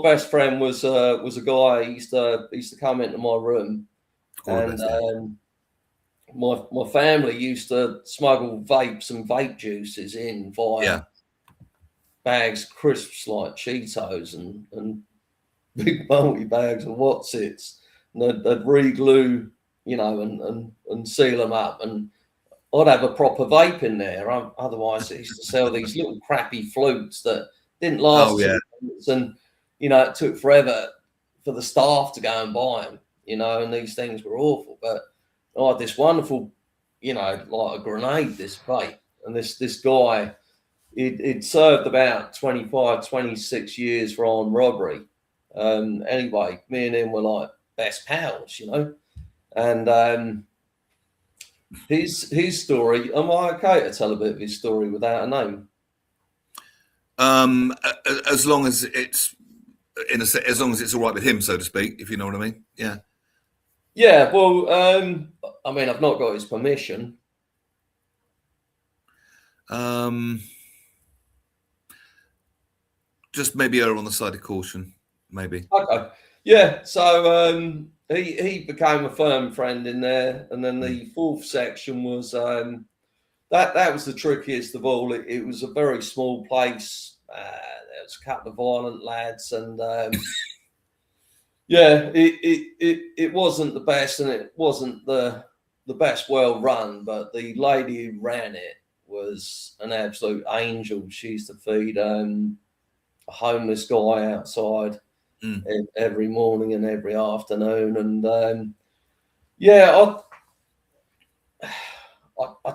best friend was a guy. He used to come into my room, and my family used to smuggle vapes and vape juices in via bags of crisps like Cheetos and big multi bags of Wotsits. And they'd re-glue, and seal them up. And I'd have a proper vape in there. Otherwise, they used to sell these little crappy flutes that didn't last 2 minutes, and it took forever for the staff to go and buy them. And these things were awful. But I had this wonderful, like a grenade, this vape, and this guy, he'd served about 25, 26 years for armed robbery. Anyway, me and him were like best pals, and his story. Am I okay to tell a bit of his story without a name? As long as it's as long as it's all right with him, so to speak, if you know what I mean. Yeah. Yeah. Well, I mean, I've not got his permission. Just maybe err on the side of caution, maybe. Okay. Yeah. So he became a firm friend in there, and then the fourth section was that was the trickiest of all. It was a very small place. There was a couple of violent lads, and it wasn't the best, and it wasn't the best well run. But the lady who ran it was an absolute angel. She used to feed a homeless guy outside every morning and every afternoon, and I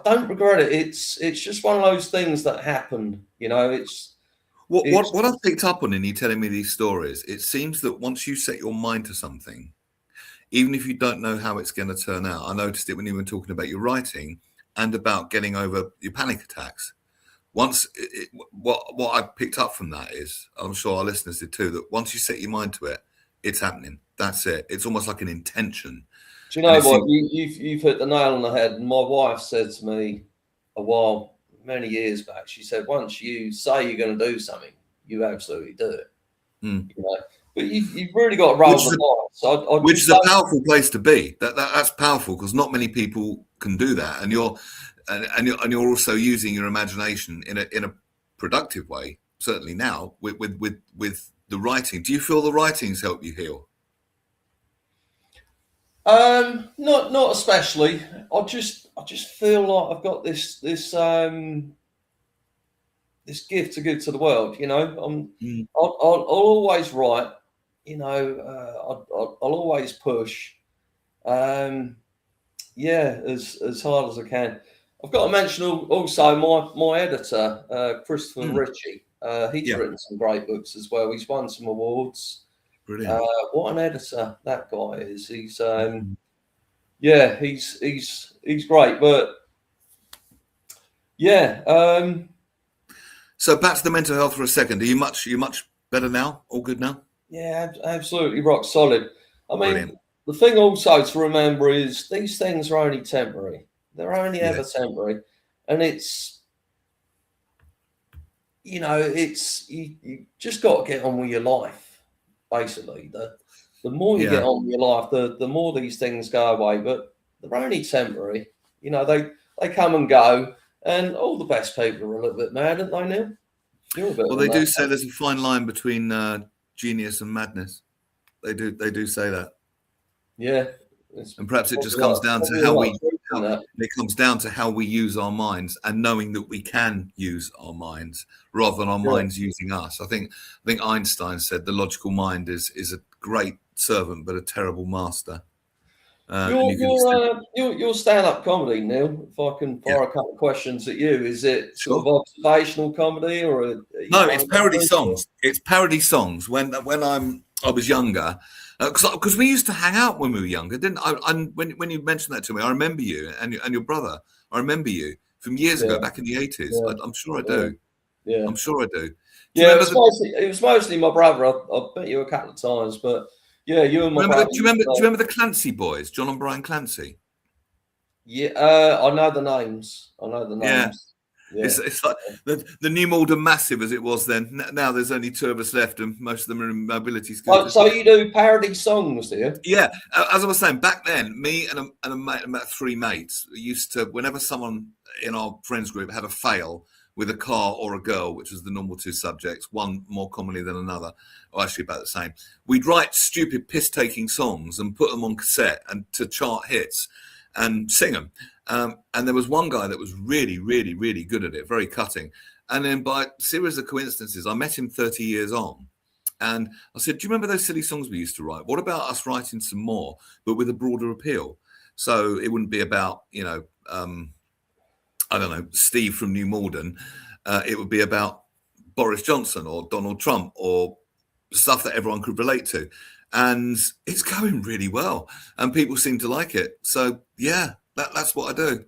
don't regret it. It's just one of those things that happened. It's What I've picked up on in you telling me these stories, it seems that once you set your mind to something, even if you don't know how it's going to turn out, I noticed it when you were talking about your writing and about getting over your panic attacks. What I picked up from that is, I'm sure our listeners did too, that once you set your mind to it, it's happening. That's it. It's almost like an intention. Do you know what? You've hit the nail on the head. My wife said to me many years back, she said, once you say you're going to do something, you absolutely do it. You know? But you've really got to roll the dice. Which is a powerful place to be. That's powerful because not many people can do that. And you're also using your imagination in a productive way. Certainly now with the writing. Do you feel the writings help you heal? Not especially. I just feel like I've got this gift to give to the world. You know, I'll always write. You know, I'll always push. As hard as I can. I've got to mention also my editor, Christopher Ritchie. He's written some great books as well. He's won some awards. Brilliant. What an editor that guy is. He's he's great. But so back to the mental health for a second. Are you much better now? All good now? Yeah, absolutely rock solid. I mean, Brilliant. The thing also to remember is these things are only temporary. They're only ever temporary. And it's, you know, you just got to get on with your life, basically. The more you get on with your life, the more these things go away. But they're only temporary. You know, they come and go. And all the best people are a little bit mad, aren't they, Neil? You're a bit well, they do say there's a fine line between genius and madness. They do say that. Yeah. And perhaps it just comes down to how we use our minds and knowing that we can use our minds rather than our minds using us. I think Einstein said the logical mind is a great servant but a terrible master. Your stand-up comedy, Neil, if I can fire a couple of questions at you, is it sort of observational comedy or no? It's parody songs. It's parody songs. When I was younger, because we used to hang out when we were younger, didn't I? When you mentioned that to me, I remember you and your brother. I remember you from years ago, back in the 80s. I'm sure I do. Yeah, I'm sure I do. It was mostly my brother. I bet you a couple of times, but yeah, you and my brother. Do you remember the Clancy boys, John and Brian Clancy? Yeah, I know the names. Yeah. It's like the New Malden Massive as it was then. Now there's only two of us left, and most of them are in mobility scooters. So you do parody songs, do you? Yeah, as I was saying, back then, me and about three mates used to, whenever someone in our friends group had a fail with a car or a girl, which was the normal two subjects, one more commonly than another, or actually about the same, we'd write stupid piss-taking songs and put them on cassette and to chart hits and sing them. And there was one guy that was really, really, really good at it, very cutting. And then by a series of coincidences, I met him 30 years on. And I said, do you remember those silly songs we used to write? What about us writing some more, but with a broader appeal? So it wouldn't be about, I don't know, Steve from New Malden. It would be about Boris Johnson or Donald Trump or stuff that everyone could relate to. And it's going really well. And people seem to like it. So, yeah, that's what I do.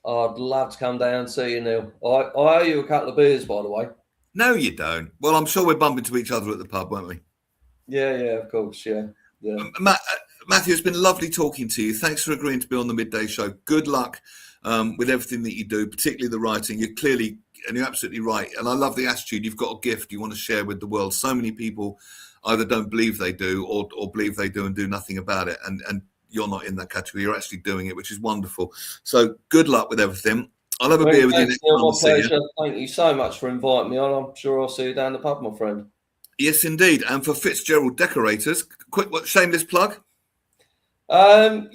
I'd love to come down and see you, Neil. I owe you a couple of beers, by the way. No, you don't. Well, I'm sure we're bumping to each other at the pub, won't we? Yeah, of course, yeah. Matthew, it's been lovely talking to you. Thanks for agreeing to be on the Midday Show. Good luck with everything that you do, particularly the writing. You're absolutely right. And I love the attitude. You've got a gift you want to share with the world. So many people either don't believe they do or believe they do and do nothing about it. And you're not in that category. You're actually doing it, which is wonderful. So good luck with everything. I'll have a beer with you next time. My pleasure. Thank you so much for inviting me on. I'm sure I'll see you down the pub, my friend. Yes, indeed. And for Fitzgerald Decorators, quick shameless plug. I've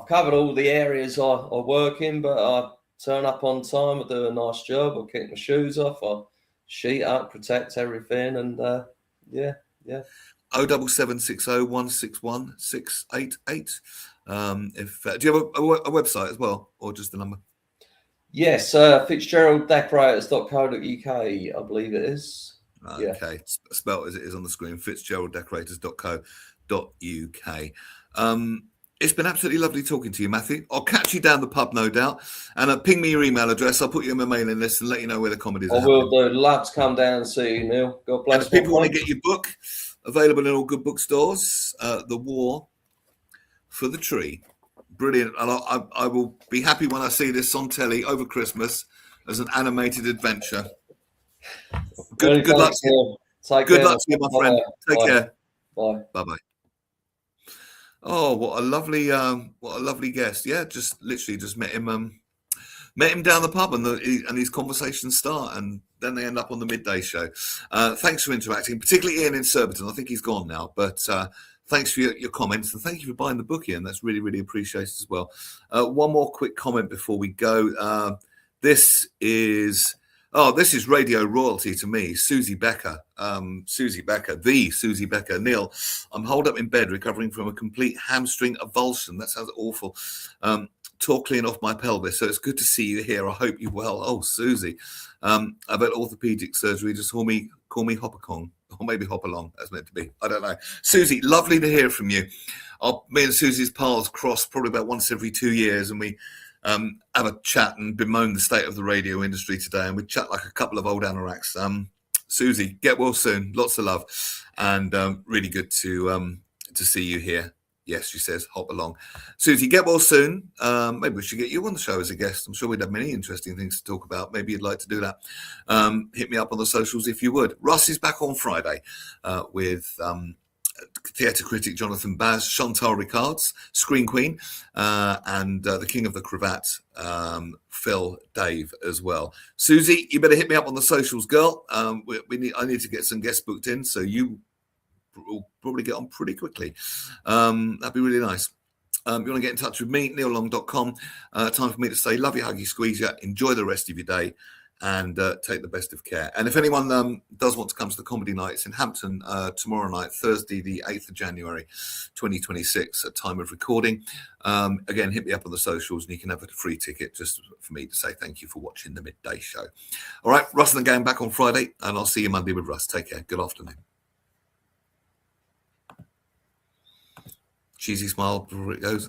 covered all the areas I work in, but I turn up on time. I do a nice job. I kick my shoes off. I sheet up, protect everything, and yeah. 07760 161 688. Do you have a website as well, or just the number? Yes, fitzgeralddecorators.co.uk, I believe it is. Okay, Yeah. spelt as it is on the screen, fitzgeralddecorators.co.uk. It's been absolutely lovely talking to you, Matthew. I'll catch you down the pub, no doubt. And ping me your email address. I'll put you on my mailing list and let you know where the comedies I are happening. will do. Love to come down and see you, Neil. God bless. And if people want to get your book, available in all good bookstores, The War for the Tree. Brilliant. And I will be happy when I see this on telly over Christmas as an animated adventure. Good luck to you. Good luck to you, my friend. Take care. Bye. Bye-bye. Oh, what a lovely guest. Yeah, just literally just met him down the pub, and these conversations start, and then they end up on the midday show. Thanks for interacting, particularly Ian in Surbiton. I think he's gone now, but thanks for your comments, and thank you for buying the book, Ian. That's really, really appreciated as well. One more quick comment before we go. This is radio royalty to me. Susie Becker. The Susie Becker. Neil, I'm holed up in bed recovering from a complete hamstring avulsion. That sounds awful. Tore clean off my pelvis, so it's good to see you here. I hope you're well. Oh, Susie. I've had orthopedic surgery. Just call me Hoppercong, or maybe Hopalong, as meant to be. I don't know. Susie, lovely to hear from you. Me and Susie's paths cross probably about once every 2 years, and we have a chat and bemoan the state of the radio industry today, and we chat like a couple of old anoraks. Susie, get well soon. Lots of love, and really good to see you here. Yes, she says, hop along. Susie, get well soon. Maybe we should get you on the show as a guest. I'm sure we'd have many interesting things to talk about. Maybe you'd like to do that. Hit me up on the socials if you would. Russ is back on Friday with theatre critic Jonathan Baz, Chantal Ricards, Screen Queen, and the King of the Cravat, Phil Dave as well. Susie, you better hit me up on the socials, girl. I need to get some guests booked in, so you will probably get on pretty quickly. That'd be really nice. You want to get in touch with me, neillong.com. Time for me to say, love you, hug you, squeeze you, enjoy the rest of your day, and take the best of care. And if anyone does want to come to the comedy nights in Hampton tomorrow night, Thursday, the 8th of January, 2026, at time of recording, again, hit me up on the socials and you can have a free ticket just for me to say thank you for watching the midday show. All right, Russ and the gang back on Friday, and I'll see you Monday with Russ. Take care. Good afternoon. Cheesy smile before it goes.